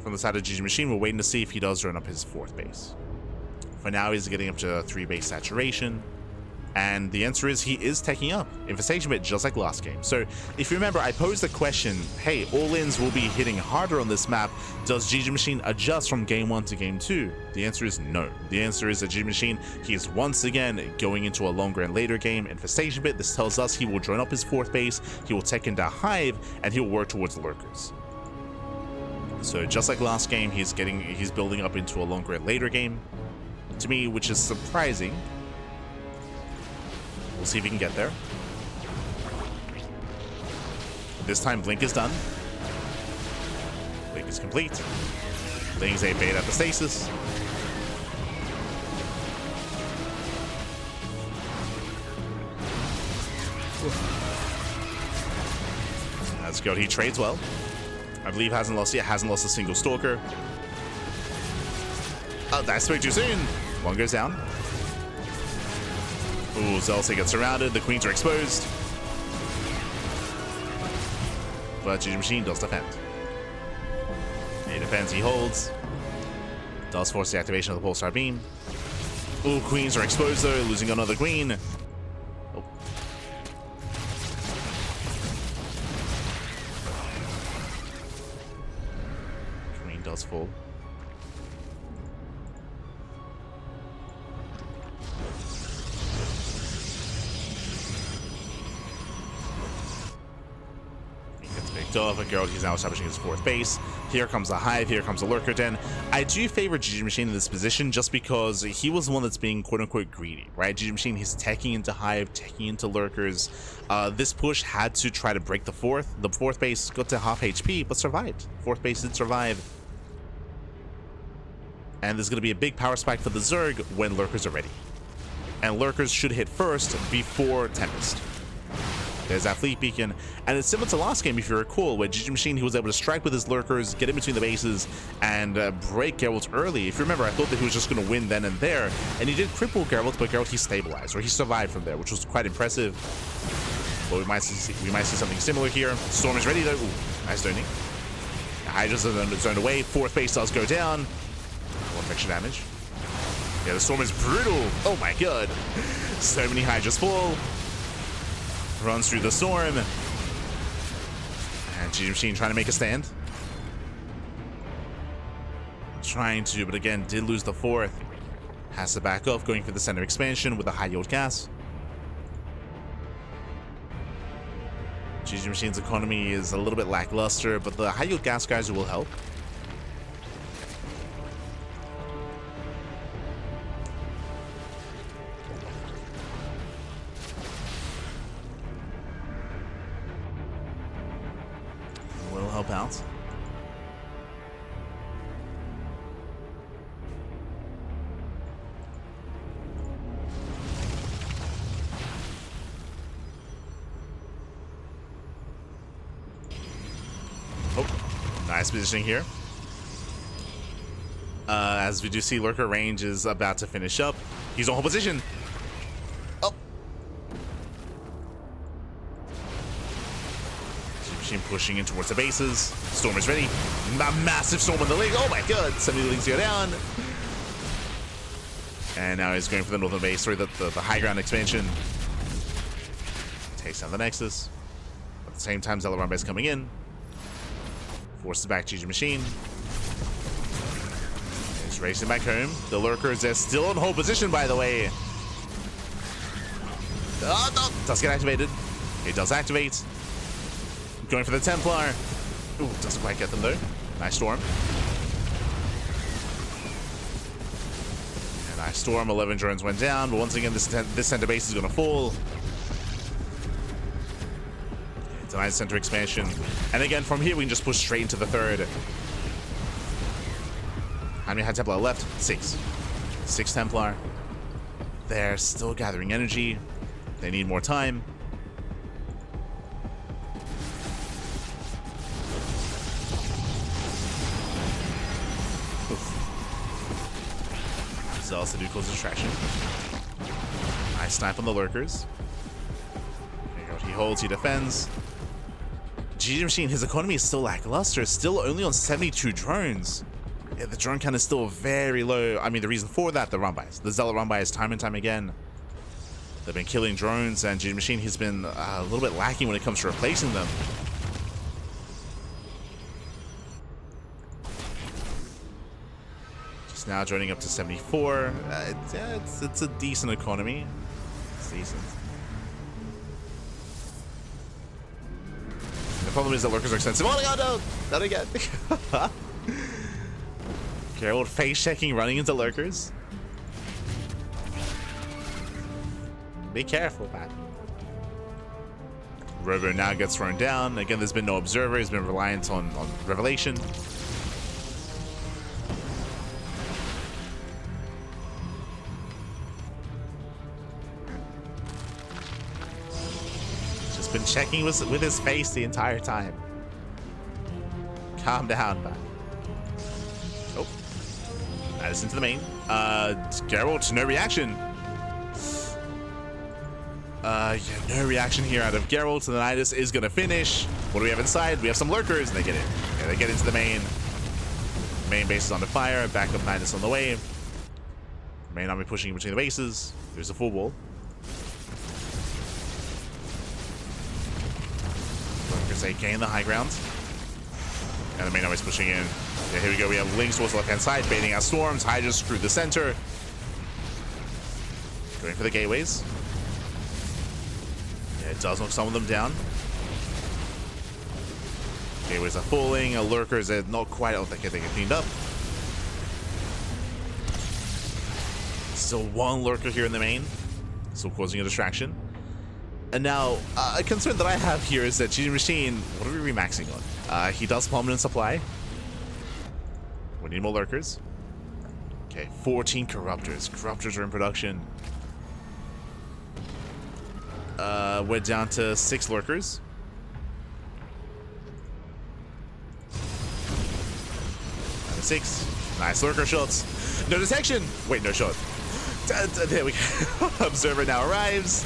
From the side of GgMaChine, we're waiting to see if he does run up his 4th base. For now, he's getting up to 3 base saturation. And the answer is he is taking up Infestation Bit just like last game. So if you remember, I posed the question, hey, all-ins will be hitting harder on this map. Does GgMaChine adjust from game 1 to game 2? The answer is no. The answer is that GgMaChine, he is once again going into a longer and later game. Infestation Bit, this tells us he will join up his 4th base, he will take in the Hive, and he'll work towards Lurkers. So just like last game, he's building up into a longer and later game. To me, which is surprising. We'll see if he can get there. This time, Blink is done. Blink is complete. Ling's a bait at the stasis. That's good. He trades well. I believe hasn't lost a single Stalker. Oh, that spoke too soon. One goes down. Ooh, Zelsi gets surrounded. The queens are exposed. But GgMaChine does defend. He defends, he holds. Does force the activation of the Pulsar Beam. Ooh, queens are exposed though, losing another queen. Oh. Queen does fall. Off, and Gerald, he's now establishing his 4th base. Here comes the Hive, here comes the Lurker Den. I do favor GgMaChine in this position just because he was the one that's being quote-unquote greedy, right? GgMaChine, he's teching into Hive, teching into Lurkers. This push had to try to break the 4th. The 4th base got to half HP, but survived. 4th base did survive. And there's going to be a big power spike for the Zerg when Lurkers are ready. And Lurkers should hit first before Tempest. There's that fleet beacon, and it's similar to last game if you recall, where GgMaChine, he was able to strike with his Lurkers, get in between the bases, and break Gerald early. If you remember, I thought that he was just going to win then and there, and he did cripple Gerald, but Gerald, he stabilized, or he survived from there, which was quite impressive. But we might see something similar here. Storm is ready though. Ooh, nice zoning. Hydra's zoned away. 4th base does go down. 1 extra damage. Yeah, the Storm is brutal. Oh my god. So many Hydras fall. Runs through the Storm. And GgMaChine trying to make a stand. Trying to, but again, did lose the 4th. Has to back off, going for the center expansion with a high yield gas. GgMaChine's economy is a little bit lackluster, but the high yield gas geyser will help. Will help out. Nice positioning here. As we do see, lurker range is about to finish up. He's on hold position. Oh. GgMaChine pushing in towards the bases. Storm is ready. A massive storm on the leg. Oh my god. 70 links go down. And now he's going for the northern base. Sorry, the high ground expansion. Takes down the Nexus. At the same time, Zealot base coming in. Forces back GgMaChine. He's racing back home. The lurkers are still in hold position, by the way. Oh, no. Does get activated. It does activate. Going for the Templar. Ooh, doesn't quite get them though. Nice storm. And nice storm. 11 drones went down, but once again, this center base is going to fall. Denies center expansion. And again, from here, we can just push straight into the third. How many Templar left? 6. 6 Templar. They're still gathering energy. They need more time. This also do cause distraction. Nice snipe on the lurkers. He holds, he defends. GgMaChine, his economy is still lackluster, still only on 72 drones. Yeah, the drone count is still very low. I mean, the reason for that, the run-bys. The Zealot run-bys time and time again. They've been killing drones, and GgMaChine has been a little bit lacking when it comes to replacing them. Just now joining up to 74. It's a decent economy. It's decent. The problem is that lurkers are expensive. Oh my god, no! Not again. Gerald face checking, running into lurkers. Be careful, man. Robo now gets thrown down. Again, there's been no observer. He's been reliant on revelation. Been checking with his face the entire time. Calm down, man. Oh, Madison to the main. Gerald, no reaction. Yeah, no reaction here out of Gerald. So the Nidus is gonna finish. What do we have inside? We have some lurkers, and they get in. Yeah, they get into the main. Main base is under fire. Backup Nidus on the way. Main army pushing in between the bases. There's a full wall. They gain the high ground. And the main army is pushing in. Yeah, here we go. We have links towards the left-hand side, baiting out storms. Hydras through the center. Going for the gateways. Yeah, it does knock some of them down. Gateways are falling. Lurkers are not quite out there getting cleaned up. Still one lurker here in the main. Still causing a distraction. And now, a concern that I have here is that GgMaChine, what are we remaxing on? He does permanent supply. We need more lurkers. Okay, 14 corruptors. Corruptors are in production. We're down to 6 lurkers. Down to 6. Nice lurker shots. No detection. Wait, no shot. There we go. Observer now arrives.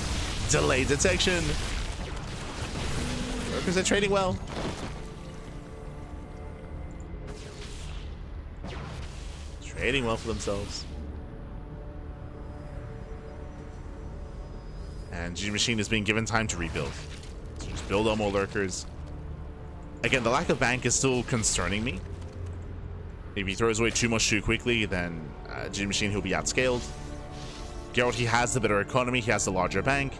Delayed detection. Lurkers are trading well. Trading well for themselves. And GgMaChine is being given time to rebuild. So just build on more lurkers. Again, the lack of bank is still concerning me. If he throws away too much too quickly, then GgMaChine, he'll be outscaled. Gerald, he has the better economy. He has the larger bank.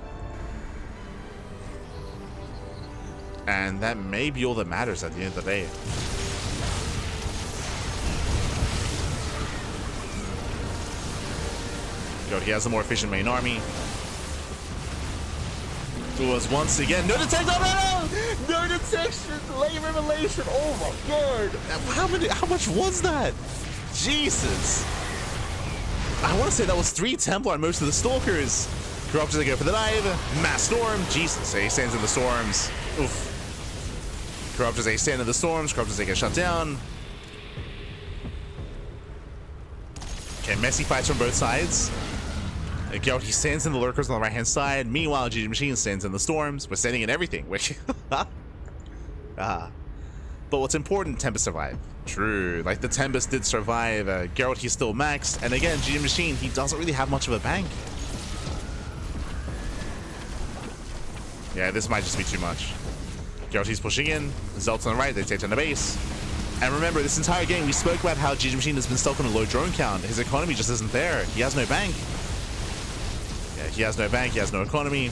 And that may be all that matters at the end of the day. Yo, he has a more efficient main army. It was once again no detection. No detection. Late revelation. Oh my god. How much was that? Jesus. I want to say that was 3 Templar on most of the Stalkers. Corrupt as they go for the dive. Mass Storm. Jesus. He stands in the storms. Oof. Corrupt as they stand in the storms. Corrupt as they get shut down. Okay, messy fights from both sides. Gerald, he stands in the lurkers on the right hand side. Meanwhile, GgMaChine stands in the storms. We're standing in everything. Which, but what's important, Tempest survived. True, like the Tempest did survive. Gerald, he's still maxed. And again, GgMaChine, he doesn't really have much of a bank. Yeah, this might just be too much. Gerald, he's pushing in. Zelt's on the right, they take down the base. And remember, this entire game, we spoke about how GgMaChine has been stuck on a low drone count. His economy just isn't there. He has no bank. Yeah, he has no bank, he has no economy.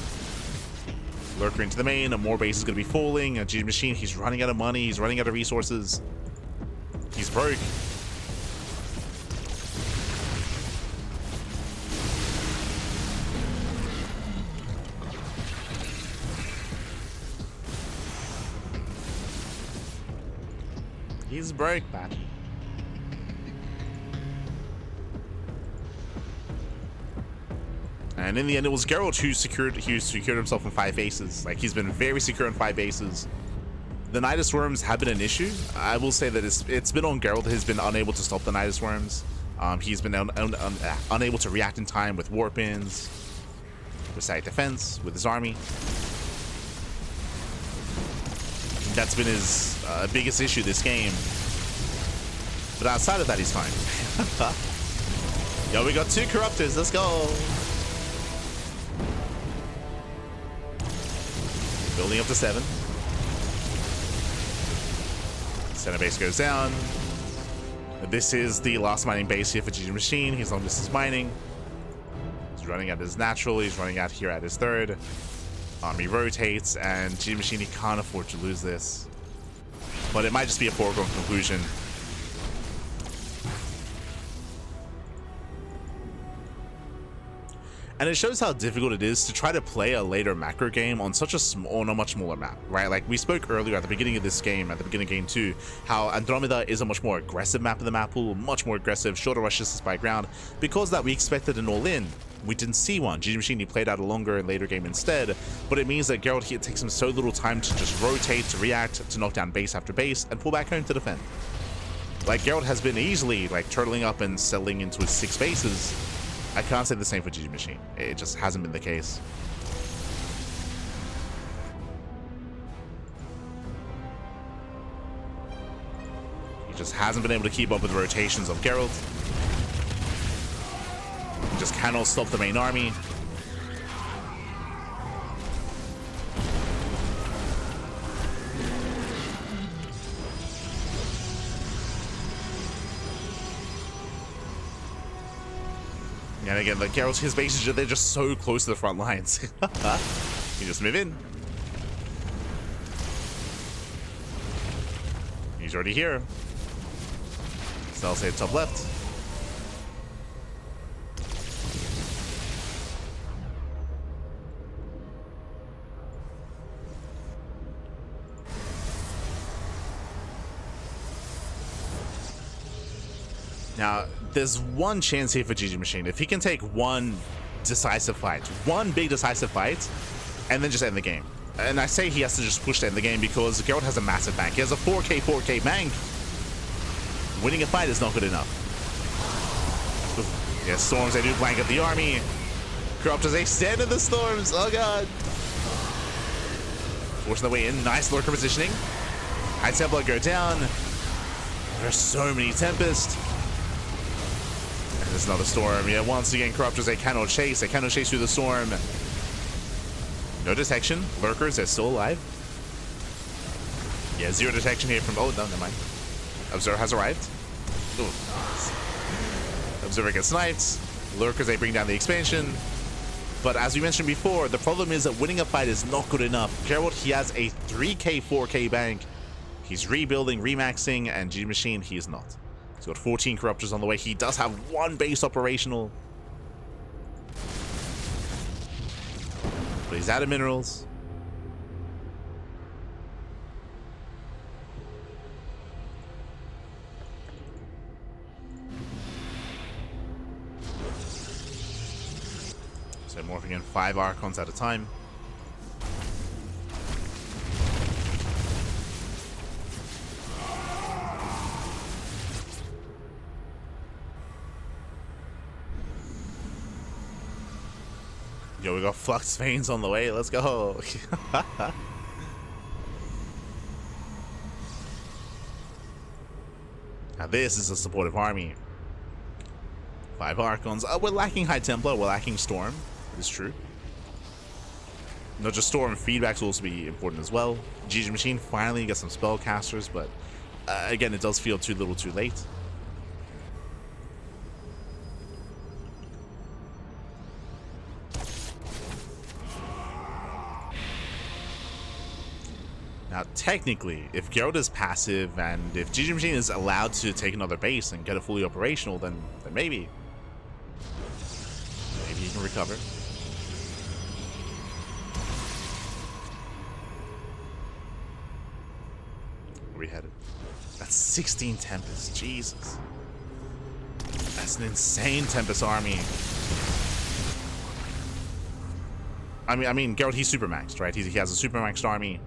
Lurker into the main, more base is going to be falling. GgMaChine, he's running out of money, he's running out of resources. He's broke. He's broke, man. And in the end, it was Gerald who secured himself in 5 bases. Like, he's been very secure in 5 bases. The Nidus Worms have been an issue. I will say that it's been on Gerald. He's been unable to stop the Nidus Worms. He's been unable to react in time with warp-ins, with static defense, with his army. That's been his biggest issue this game. But outside of that, he's fine. Yo, we got 2 Corruptors. Let's go. Building up to 7. Center base goes down. This is the last mining base here for GgMaChine. He's long distance mining. He's running at his natural. He's running out here at his 3rd. Army rotates, and GgMaChine, he can't afford to lose this. But it might just be a foregone conclusion. And it shows how difficult it is to try to play a later macro game on such on a much smaller map, right? Like we spoke earlier at the beginning of this game, at the beginning of game 2, how Andromeda is a much more aggressive map of the map pool, much more aggressive, shorter rush distance by ground. Because that we expected an all-in. We didn't see one. GgMaChine, he played out a longer and later game instead, but it means that Gerald, it takes him so little time to just rotate, to react, to knock down base after base, and pull back home to defend. Like Gerald has been easily like turtling up and settling into his 6 bases. I can't say the same for GgMaChine. It just hasn't been the case. He just hasn't been able to keep up with the rotations of Gerald. He just cannot stop the main army. And again, like Gerald's, his bases, they're just so close to the front lines. You just move in. He's already here. So I'll say top left. Now, there's one chance here for GgMaChine. If he can take one decisive fight, one big decisive fight, and then just end the game. And I say he has to just push to end the game because Gerald has a massive bank. He has a 4k bank. Winning a fight is not good enough. Yeah, storms, they do blanket the army. Corrupt as they stand in the storms. Oh god. Forcing their way in. Nice lurker positioning. High Templar go down. There's so many Tempest. There's another storm. Yeah, once again, Corruptors, they cannot chase. They cannot chase through the storm. No detection. Lurkers, they're still alive. Yeah, 0 detection here from... Oh, no, never mind. Observer has arrived. Ooh. Observer gets sniped. Lurkers, they bring down the expansion. But as we mentioned before, the problem is that winning a fight is not good enough. Gerald, he has a 3k, 4k bank. He's rebuilding, remaxing, and GgMaChine, he is not. He's got 14 corruptors on the way. He does have one base operational. But he's out of minerals. So morphing in 5 Archons at a time. Yo, we got Flux Veins on the way. Let's go. Now this is a supportive army. 5 Archons. We're lacking High Templar. We're lacking Storm. It is true. Not just Storm, feedbacks will also be important as well. GgMaChine finally gets some spellcasters, but again, it does feel too little too late. Now, technically, if Gerald is passive and if GgMaChine is allowed to take another base and get it fully operational, then maybe he can recover. Where we headed? That's 16 Tempest. Jesus. That's an insane Tempest army. I mean, Gerald, he's super maxed, right? He has a super maxed army.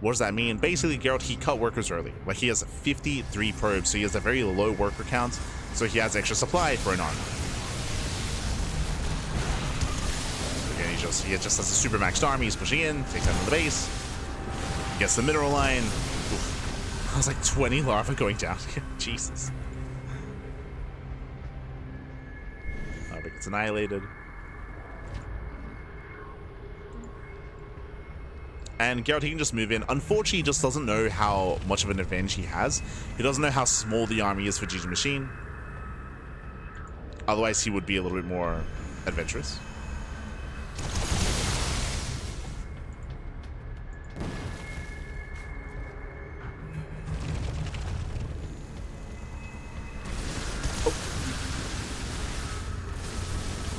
What does that mean? Basically, Gerald, he cut workers early. Like, he has 53 probes, so he has a very low worker count, so he has extra supply for an army. Again, he just has a super maxed army. He's pushing in, takes out the base, gets the mineral line. Oof. I was like 20 larvae going down. Jesus. Larva gets annihilated. And Gerald, he can just move in. Unfortunately, he just doesn't know how much of an advantage he has. He doesn't know how small the army is for GgMaChine. Otherwise, he would be a little bit more adventurous. Oh.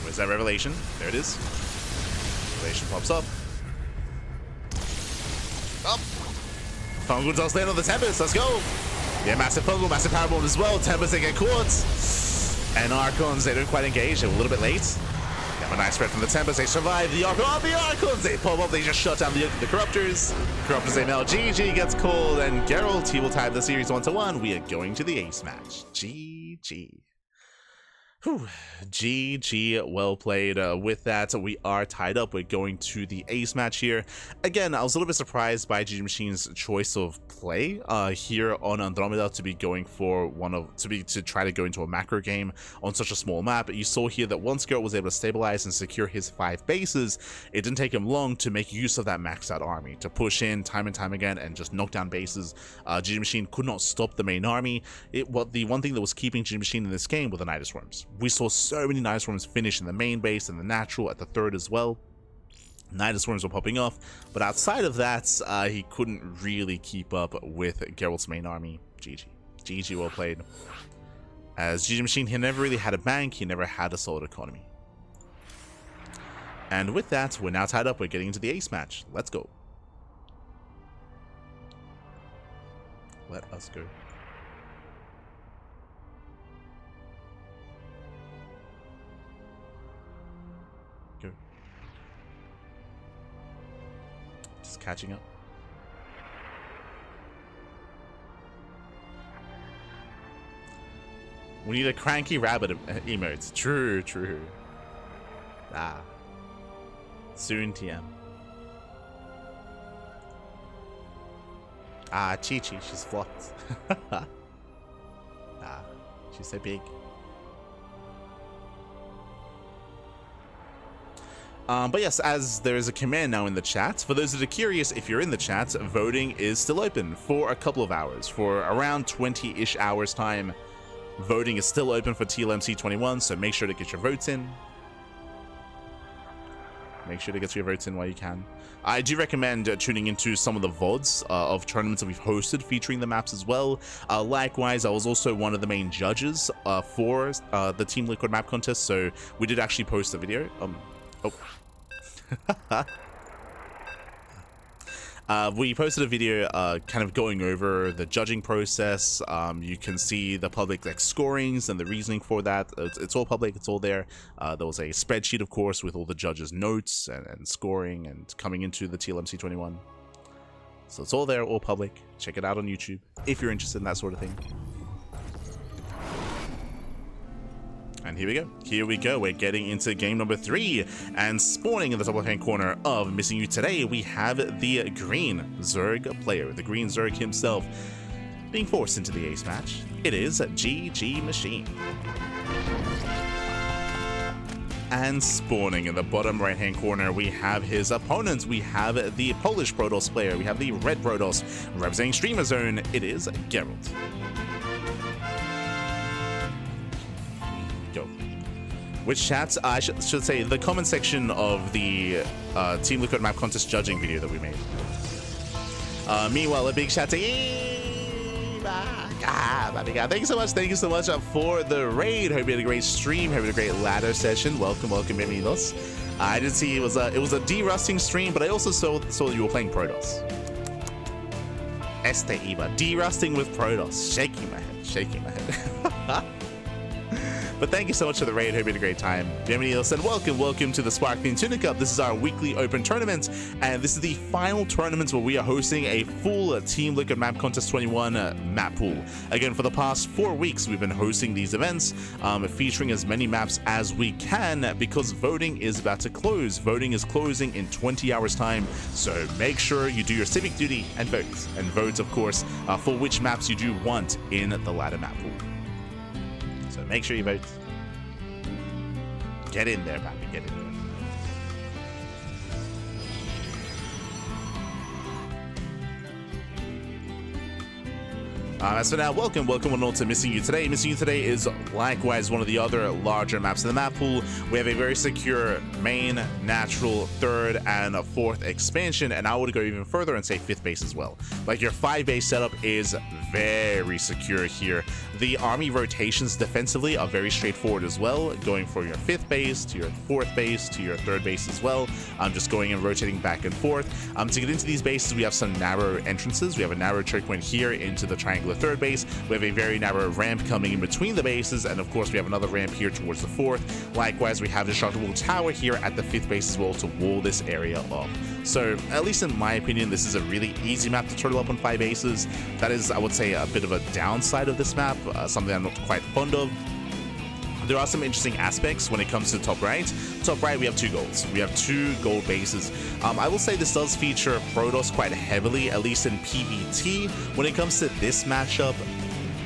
Where's that revelation? There it is. Revelation pops up. Up. Fungal does land on the Tempest. Let's go. Yeah, massive Fungal, massive Powerbomb as well. Tempest, they get caught. And Archons, they don't quite engage. They're a little bit late. Got a nice spread from the Tempest. They survive the Archons. Oh, the Archons, they pop up. They just shut down the Corruptors. Corruptors, they melt. GG gets called. And Gerald, he will tie the series 1-1. We are going to the ace match. GG. Whew. GG, well played. With that, we are tied up. We're going to the ace match here. Again, I was a little bit surprised by GgMaChine's choice of play here on Andromeda to be going for to try to go into a macro game on such a small map. You saw here that once Gerald was able to stabilize and secure his 5 bases, it didn't take him long to make use of that maxed out army to push in time and time again and just knock down bases. GgMaChine could not stop the main army. The one thing that was keeping GgMaChine in this game were the Nidus Worms. We saw so many Nidus Worms finish in the main base and the natural at the 3rd as well. Nidus Worms were popping off, but outside of that, he couldn't really keep up with Gerald's main army. GG, well played. As GgMaChine, he never really had a bank, he never had a solid economy. And with that, we're now tied up. We're getting into the ace match. Let's go. Let us go. Go. Just catching up. We need a Cranky rabbit emote. True, true. Ah. Soon TM. Ah, Chi-Chi, she's flopped. Ah, she's so big. But yes, as there is a command now in the chat, for those that are curious, if you're in the chat, voting is still open for a couple of hours. For around 20-ish hours time, voting is still open for TLMC21, so make sure to get your votes in. Make sure to get your votes in while you can. I do recommend tuning into some of the VODs of tournaments that we've hosted featuring the maps as well. Likewise, I was also one of the main judges for the Team Liquid map contest, so we did actually post a video. We posted a video kind of going over the judging process. You can see the public scorings and the reasoning for that. It's all public, it's all there. There was a spreadsheet, of course, with all the judges' notes and scoring and coming into the TLMC21. So it's all there, all public. Check it out on YouTube if you're interested in that sort of thing. And here we go. Here we go. We're getting into game number 3. And spawning in the top left-hand corner of Missing You today, we have the green Zerg player, the green Zerg himself, being forced into the ace match. It is GgMaChine. And spawning in the bottom right-hand corner, we have his opponent. We have the Polish Protoss player. We have the red Protoss representing Streamer Zone. It is Gerald. Which chats, I should say, the comment section of the Team Liquid map contest judging video that we made. Meanwhile, a big shout to thank you so much for the raid. Hope you had a great stream. Hope you had a great ladder session. Welcome, bienvenidos. I did see it was a de-rusting stream, but I also saw that you were playing Protoss. De-rusting with Protoss. Shaking my head. But thank you so much for the raid. Hope you had a great time. Bienvenidos and welcome to the Sparkling Tuna Cup. This is our weekly open tournament, and this is the final tournament where we are hosting a full Team Liquid Map Contest 21 map pool. Again, for the past 4 weeks, we've been hosting these events, featuring as many maps as we can because voting is about to close. Voting is closing in 20 hours time, so make sure you do your civic duty and vote. And vote, of course, for which maps you do want in the ladder map pool. So make sure you vote. Get in there, papi. Get in there. As for now, welcome one all to Missing You Today. Missing You Today is likewise one of the other larger maps in the map pool. We have a very secure main, natural, third, and a fourth expansion, and I would go even further and say fifth base as well. Like, your 5-base setup is very secure here. The army rotations defensively are very straightforward as well, going from your 5th base to your 4th base to your 3rd base as well. I'm just going and rotating back and forth. To get into these bases, we have some narrow entrances. We have a narrow choke point here into the triangular 3rd base. We have a very narrow ramp coming in between the bases, and of course we have another ramp here towards the 4th. Likewise, we have a destructible tower here at the 5th base as well to wall this area off. So, at least in my opinion, this is a really easy map to turtle up on 5 bases. That is, I would say, a bit of a downside of this map, something I'm not quite fond of. There are some interesting aspects when it comes to top right. Top right, we have 2 golds. We have 2 gold bases. I will say this does feature Protoss quite heavily, at least in PvT. When it comes to this matchup,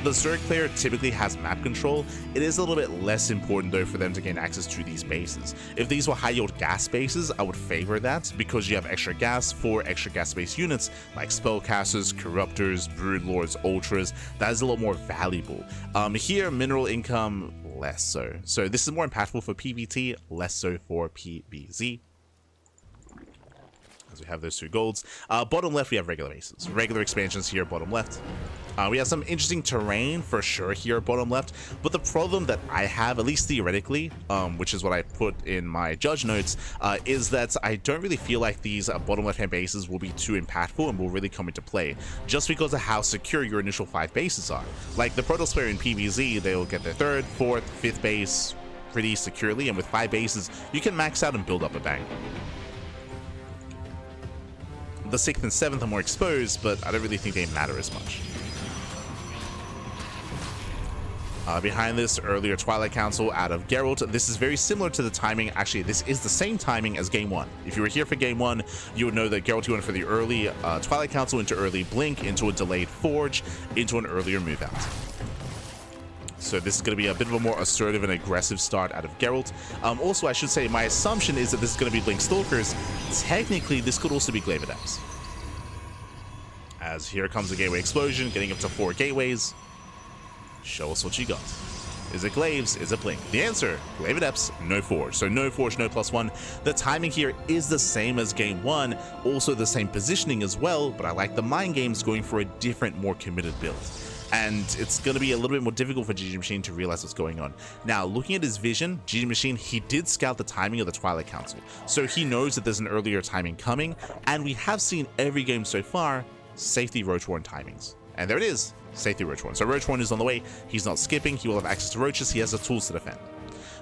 the Zerg player typically has map control. It is a little bit less important though for them to gain access to these bases. If these were high yield gas bases, I would favor that because you have extra gas for extra gas based units like spellcasters, corruptors, broodlords, ultras. That is a lot more valuable. Here, mineral income, less so. So this is more impactful for PvT, less so for PvZ. As we have those 2 golds. Bottom left, we have regular bases. Regular expansions here, bottom left. We have some interesting terrain for sure here, bottom left. But the problem that I have, at least theoretically, which is what I put in my judge notes, is that I don't really feel like these bottom left-hand bases will be too impactful and will really come into play, just because of how secure your initial 5 bases are. Like the Protoss player in PvZ, they'll get their 3rd, 4th, 5th base pretty securely, and with 5 bases, you can max out and build up a bank. The 6th and 7th are more exposed, but I don't really think they matter as much. Behind this, earlier Twilight Council out of Gerald. This is very similar to the timing. Actually, this is the same timing as Game 1. If you were here for Game 1, you would know that Gerald went for the early Twilight Council into early Blink, into a delayed Forge, into an earlier move out. So this is going to be a bit of a more assertive and aggressive start out of Gerald. Also, I should say, my assumption is that this is going to be Blink Stalkers. Technically, this could also be Glaive Adepts. As here comes the Gateway Explosion, getting up to 4 gateways. Show us what you got. Is it Glaives? Is it Blink? The answer, Glaive Adepts, no Forge. So no Forge, no +1. The timing here is the same as game 1, also the same positioning as well, but I like the mind games going for a different, more committed build. And it's going to be a little bit more difficult for GgMaChine to realize what's going on. Now, looking at his vision, GgMaChine, he did scout the timing of the Twilight Council. So he knows that there's an earlier timing coming, and we have seen every game so far, safety Roach Warren timings. And there it is, safety Roach Warren. So Roach Warren is on the way, he's not skipping, he will have access to Roaches, he has the tools to defend.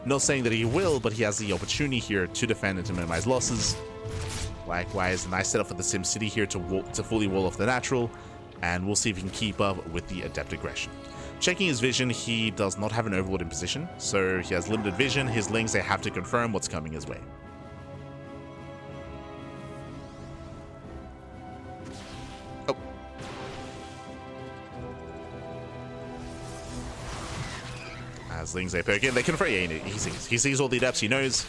Not saying that he will, but he has the opportunity here to defend and to minimize losses. Likewise, a nice setup for the SimCity here to fully wall off the natural. And we'll see if he can keep up with the adept aggression. Checking his vision, he does not have an overlord in position, so he has limited vision. His lings, they have to confirm what's coming his way. Oh. As lings, they poke in, they confirm. Yeah, he sees all the adepts, he knows.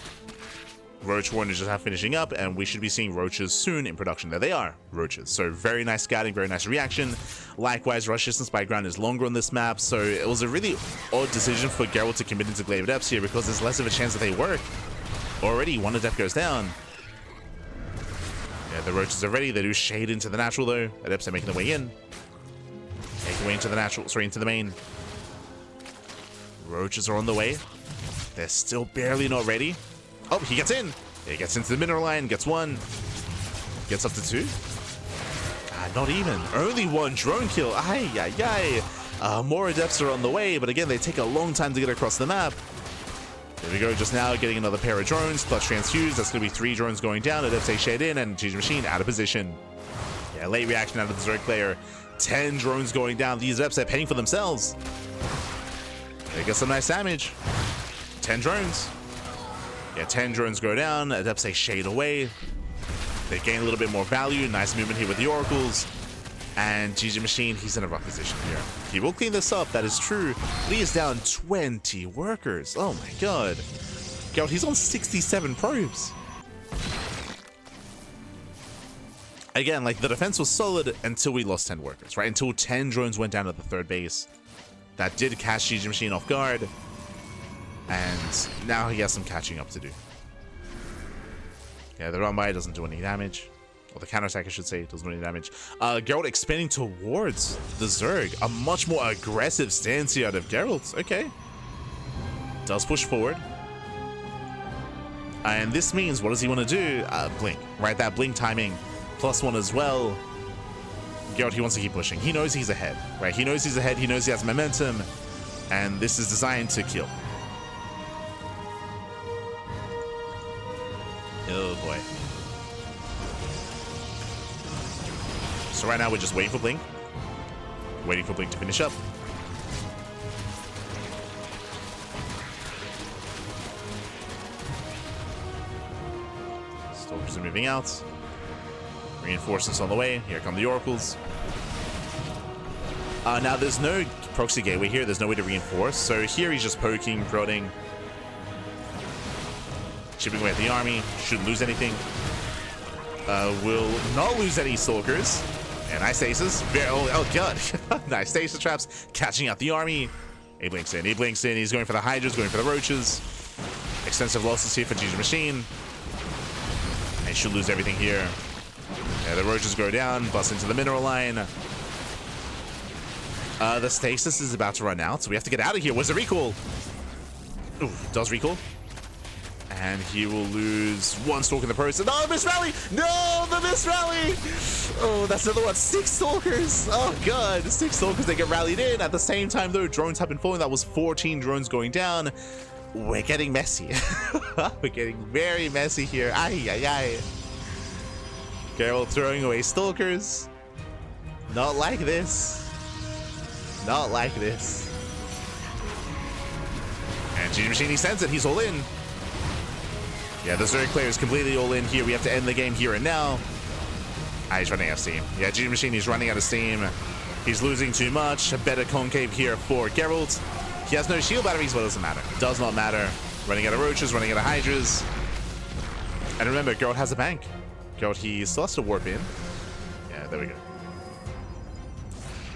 Roach Warren is just finishing up, and we should be seeing Roaches soon in production. There they are, Roaches. So very nice scouting, very nice reaction. Likewise, rush distance by ground is longer on this map, so it was a really odd decision for Gerald to commit into Glaive Adepts here because there's less of a chance that they work. Already, one Adept goes down. Yeah, the Roaches are ready. They do shade into the natural, though. Adepts are making their way in. Making their way into the natural, sorry, into the main. Roaches are on the way. They're still barely not ready. Oh, he gets in. He gets into the mineral line, gets one. Gets up to two. Not even. Only one drone kill. Ay, ay, ay. More adepts are on the way, but again, they take a long time to get across the map. There we go, just now getting another pair of drones, plus transfuse. That's going to be 3 drones going down. Adepts a shade in, and GgMaChine out of position. Yeah, late reaction out of the Zerg player. 10 drones going down. These adepts are paying for themselves. They get some nice damage. 10 drones. Yeah, 10 drones go down, Adepts a shade away. They gain a little bit more value. Nice movement here with the Oracles. And GgMaChine, he's in a rough position here. He will clean this up, that is true. But he is down 20 workers. Oh my god. God, he's on 67 probes. Again, like, the defense was solid until we lost 10 workers, right? Until 10 drones went down at the 3rd base. That did catch GgMaChine off guard. And now he has some catching up to do. Yeah, the run by doesn't do any damage. Or the counterattack, I should say, doesn't do any damage. Gerald expanding towards the Zerg. A much more aggressive stance here out of Gerald. Okay. Does push forward. And this means, what does he want to do? Blink. Right, that blink timing. +1 as well. Gerald, he wants to keep pushing. He knows he's ahead. Right, he knows he's ahead. He knows he has momentum. And this is designed to kill. Oh boy. So right now we're just waiting for Blink. Waiting for Blink to finish up. Stalkers are moving out. Reinforcements on the way. Here come the Oracles. Now there's no proxy gateway here. There's no way to reinforce. So here he's just poking, prodding. Chipping away at the army. Shouldn't lose anything. Will not lose any Stalkers. And nice stasis. Oh god. Nice stasis traps. Catching out the army. He blinks in. He blinks in. He's going for the Hydras, going for the Roaches. Extensive losses here for GgMaChine. And should lose everything here. Yeah, the Roaches go down. Bust into the mineral line. The stasis is about to run out, so we have to get out of here. Where's the recall? Ooh, does recall. And he will lose 1 Stalker in the process. No, the Mist Rally! No, the Mist Rally! Oh, that's another one. 6 Stalkers! Oh, God. 6 Stalkers, they get rallied in. At the same time, though, drones have been falling. That was 14 drones going down. We're getting messy. We're getting very messy here. Ay, ay, ay. Gerald throwing away Stalkers. Not like this. Not like this. And GgMaChine, he sends it. He's all in. Yeah, the Zerg player is completely all in here. We have to end the game here and now. He's running out of steam. Yeah, GgMaChine, he's running out of steam. He's losing too much. A better concave here for Gerald. He has no shield batteries, but it doesn't matter. Does not matter. Running out of Roaches, running out of Hydras. And remember, Gerald has a bank. Gerald, he still has to warp in. Yeah, there we go.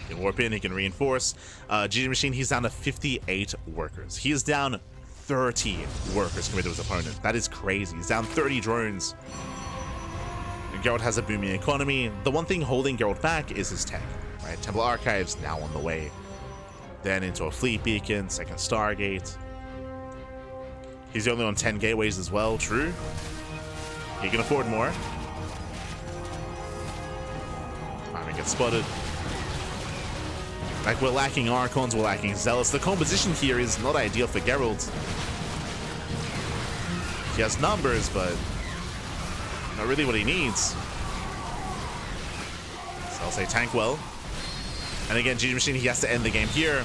He can warp in, he can reinforce. GgMaChine, he's down to 58 workers. He is down 30 workers compared to his opponent. That is crazy. He's down 30 drones. And Gerald has a booming economy. The one thing holding Gerald back is his tech, right? Temple Archives now on the way. Then into a fleet beacon, second Stargate. He's only on 10 gateways as well, true. He can afford more. Might get spotted. Like, we're lacking Archons, we're lacking Zealots. The composition here is not ideal for Gerald. He has numbers, but not really what he needs. So I'll say tank well. And again, GgMaChine, he has to end the game here.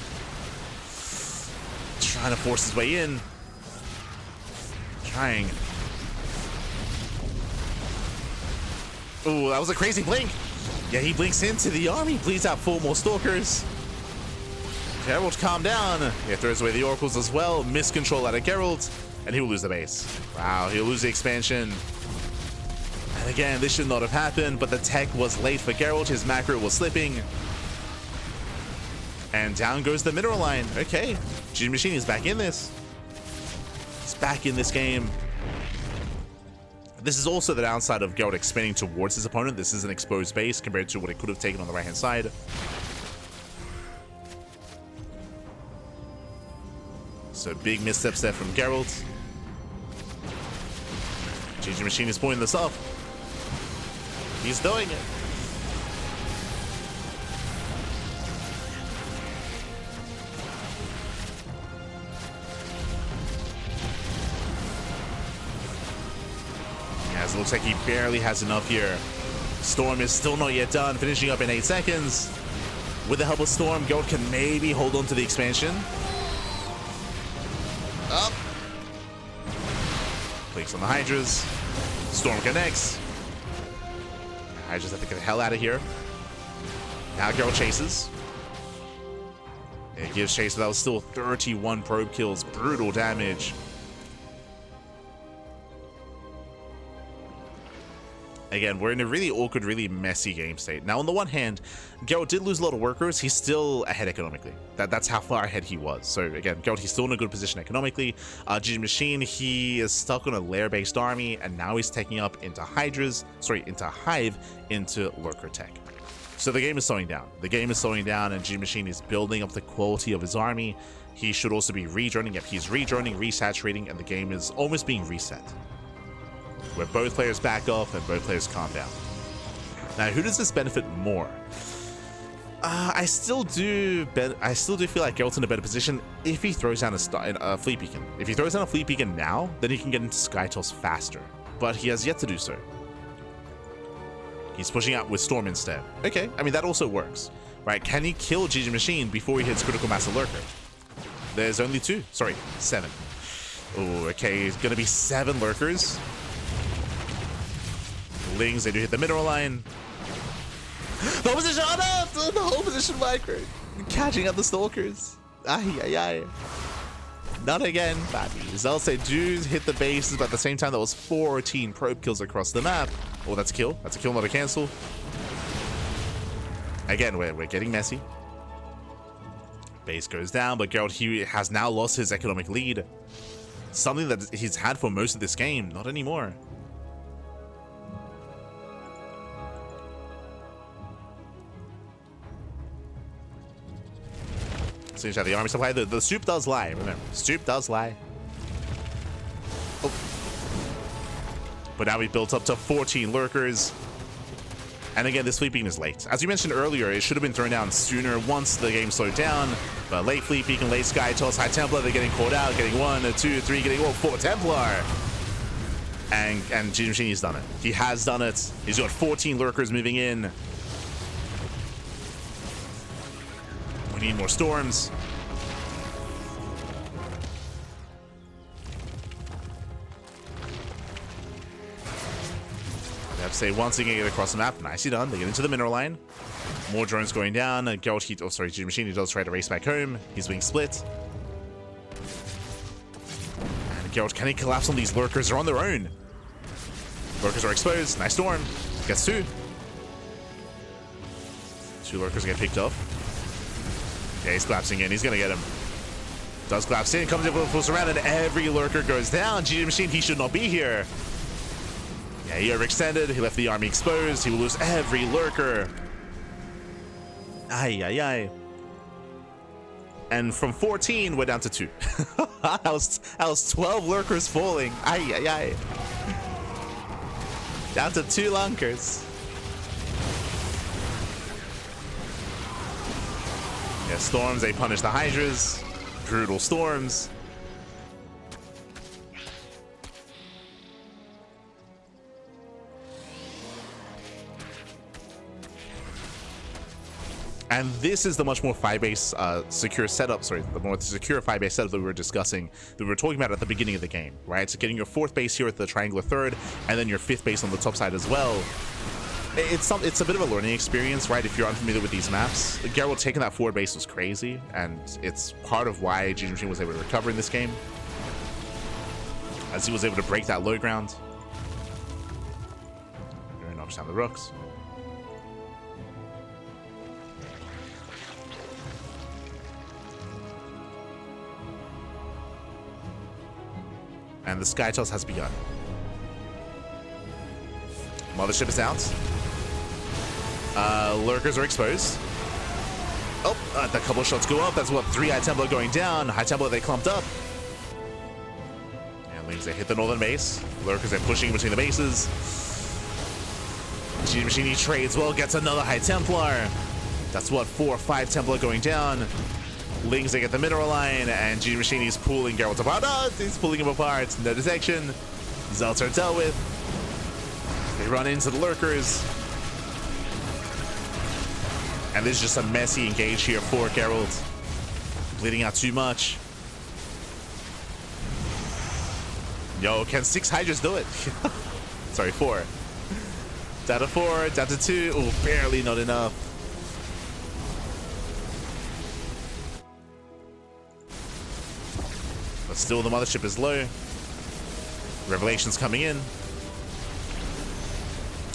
Trying to force his way in. Trying. Ooh, that was a crazy blink. Yeah, he blinks into the army, bleeds out 4 more Stalkers. Gerald, calm down. He throws away the Oracles as well. Miscontrol out of Gerald, and he will lose the base. Wow, he'll lose the expansion. And again, this should not have happened, but the tech was late for Gerald. His macro was slipping. And down goes the mineral line. Okay, GgMaChine is back in this. He's back in this game. This is also the downside of Gerald expanding towards his opponent. This is an exposed base compared to what it could have taken on the right-hand side. So big missteps there from Gerald. GgMaChine is pulling this off. He's doing it. As it looks like he barely has enough here. Storm is still not yet done, finishing up in 8 seconds. With the help of Storm, Gerald can maybe hold on to the expansion. Up. Clicks on the Hydras. Storm connects. Hydras have to get the hell out of here. Now Gerald chases. It gives chase, but that was still 31 probe kills. Brutal damage. Again, we're in a really awkward, really messy game state. Now, on the one hand, Gerald did lose a lot of workers. He's still ahead economically. That's how far ahead he was. So again, Gerald, he's still in a good position economically. GgMaChine, he is stuck on a lair-based army, and now he's taking up into Hydras, into Hive, into Lurker Tech. So the game is slowing down. The game is slowing down, and GgMaChine is building up the quality of his army. He should also be rejoining. Yep, he's rejoining, resaturating, and the game is almost being reset, where both players back off and both players calm down. Now, who does this benefit more? I still do feel like Gerald's in a better position if he throws down a fleet beacon. If he throws down a fleet beacon now, then he can get into Skytoss faster. But he has yet to do so. He's pushing out with Storm instead. Okay, I mean, that also works, right? Can he kill GgMaChine before he hits critical mass of Lurker? There's only 7. Oh, okay, it's gonna be 7 Lurkers. Lings, they do hit the mineral line. The whole position, oh no! The whole position micro. Catching up the Stalkers. Ay, ay, ay. Not again, baby. Zealots, they do hit the bases, but at the same time, that was 14 probe kills across the map. Oh, that's a kill. That's a kill, not a cancel. Again, we're getting messy. Base goes down, but Gerald, he has now lost his economic lead. Something that he's had for most of this game. Not anymore. Finish out the army supply. The soup does lie, remember. Soup does lie. Oh. But now we've built up to 14 lurkers. And again, this fleet beacon is late. As you mentioned earlier, it should have been thrown down sooner once the game slowed down. But late fleet beacon, late Skytoss, High Templar, they're getting caught out, getting 1, 2, 3, getting 4 Templar. And GgMaChine, he's done it. He has done it. He's got 14 lurkers moving in. We need more storms. I have to say, once again, get across the map. Nicely done. They get into the mineral line. More drones going down. Gerald, GgMaChine, he does try to race back home. He's being split. And Gerald, can he collapse on these lurkers? They're on their own. Lurkers are exposed. Nice storm. Gets 2. 2 lurkers get picked off. Yeah, he's collapsing in. He's gonna get him. Does collapse in, comes in for a full surround, and every lurker goes down. GgMaChine, he should not be here. Yeah, he overextended. He left the army exposed. He will lose every lurker. Ay, ay, ay. And from 14, we're down to 2. that was 12 lurkers falling. Ay, ay, ay. Down to 2 lunkers. Yeah, storms, they punish the hydras. Brutal storms. And this is the much more 5-base secure setup, sorry, the more secure 5-base setup that we were discussing, that we were talking about at the beginning of the game, right? So getting your 4th base here at the triangular 3rd, and then your 5th base on the top side as well. It's a bit of a learning experience, right? If you're unfamiliar with these maps. Gerald taking that forward base was crazy, and it's part of why GgMaChine was able to recover in this game, as he was able to break that low ground. He knocks down the rooks. And the Sky Toss has begun. Mothership is out. Lurkers are exposed. Oh, the couple shots go up. That's what 3 High Templar going down. High Templar, they clumped up. And Lings, they hit the northern base. Lurkers, they're pushing between the bases. GgMaChine, he trades well, gets another High Templar. That's what 4 or 5 Templar going down. Lings, they get the mineral line, and GgMaChine, he's pulling Gerald apart. Oh, he's pulling him apart. No detection. Zelts are dealt with. They run into the lurkers. And this is just a messy engage here for Gerald. Bleeding out too much. Yo, can 6 Hydras do it? Sorry, 4. Down to 4, down to 2. Oh, barely not enough. But still, the mothership is low. Revelation's coming in.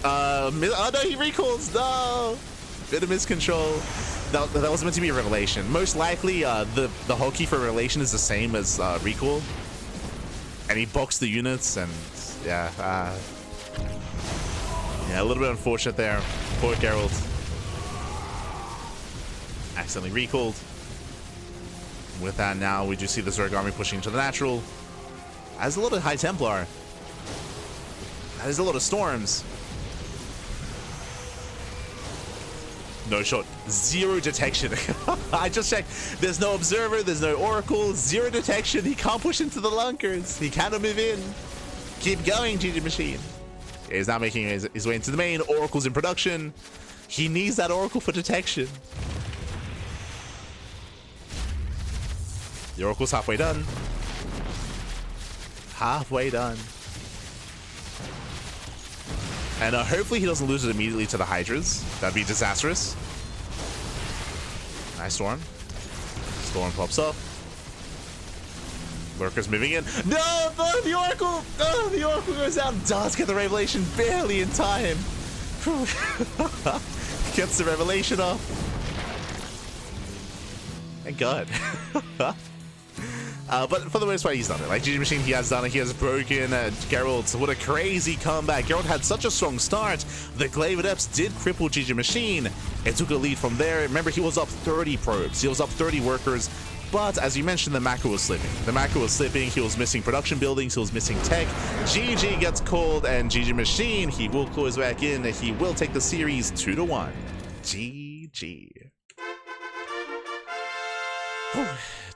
Oh no, he recalls. No, bit of miscontrol. That was meant to be a revelation. Most likely, the hotkey for revelation is the same as recall, and he boxed the units, and yeah, a little bit unfortunate there. Poor Gerald. Accidentally recalled. With that, now we do see the Zerg army pushing into the natural. That's a lot of High Templar. That is a lot of storms. No shot. 0 detection. I just checked. There's no observer. There's no oracle. 0 detection. He can't push into the lunkers. He cannot move in. Keep going, GgMaChine. He's now making his way into the main. Oracle's in production. He needs that oracle for detection. The oracle's halfway done. Halfway done. And hopefully he doesn't lose it immediately to the Hydras. That'd be disastrous. Nice storm. Storm pops up. Lurkers moving in. No! Oh, the Oracle! Oh, the Oracle goes out. Does get the Revelation barely in time. Gets the Revelation off. Thank God. But for the most part, he's done it. Like GgMaChine, he has done it. He has broken Gerald. What a crazy comeback. Gerald had such a strong start. The Glaive Adepts did cripple GgMaChine. It took a lead from there. Remember, he was up 30 probes. He was up 30 workers. But as you mentioned, the macro was slipping. The macro was slipping. He was missing production buildings. He was missing tech. GG gets called, and GgMaChine, he will close back in. He will take the series 2-1. GG.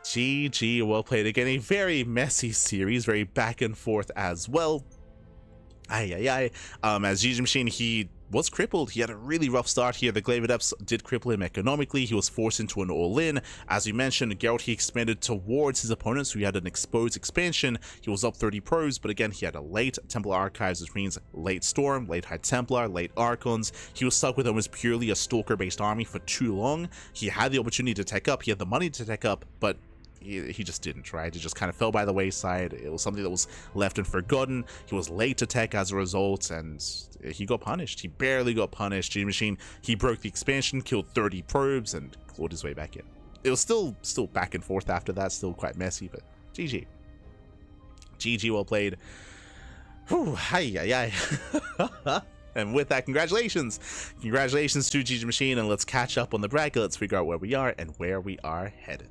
GG, well played again. A very messy series, very back and forth as well. As GgMaChine, he was crippled. He had a really rough start here. The Glaive Adepts did cripple him economically. He was forced into an all-in. As we mentioned, Gerald, he expanded towards his opponents, so he had an exposed expansion. He was up 30 pros, but again, he had a late Templar Archives, which means late Storm, late High Templar, late Archons. He was stuck with almost purely a Stalker-based army for too long. He had the opportunity to tech up. He had the money to tech up, but he just didn't, right? It just kind of fell by the wayside. It was something that was left and forgotten. He was late to tech as a result, and he got punished. He barely got punished. GgMaChine, he broke the expansion, killed 30 probes, and clawed his way back in. it was still back and forth after that, still quite messy, but GG. GG, well played. Whew, hi. And with that, congratulations to GgMaChine, and let's catch up on the bracket. Let's figure out where we are and where we are headed.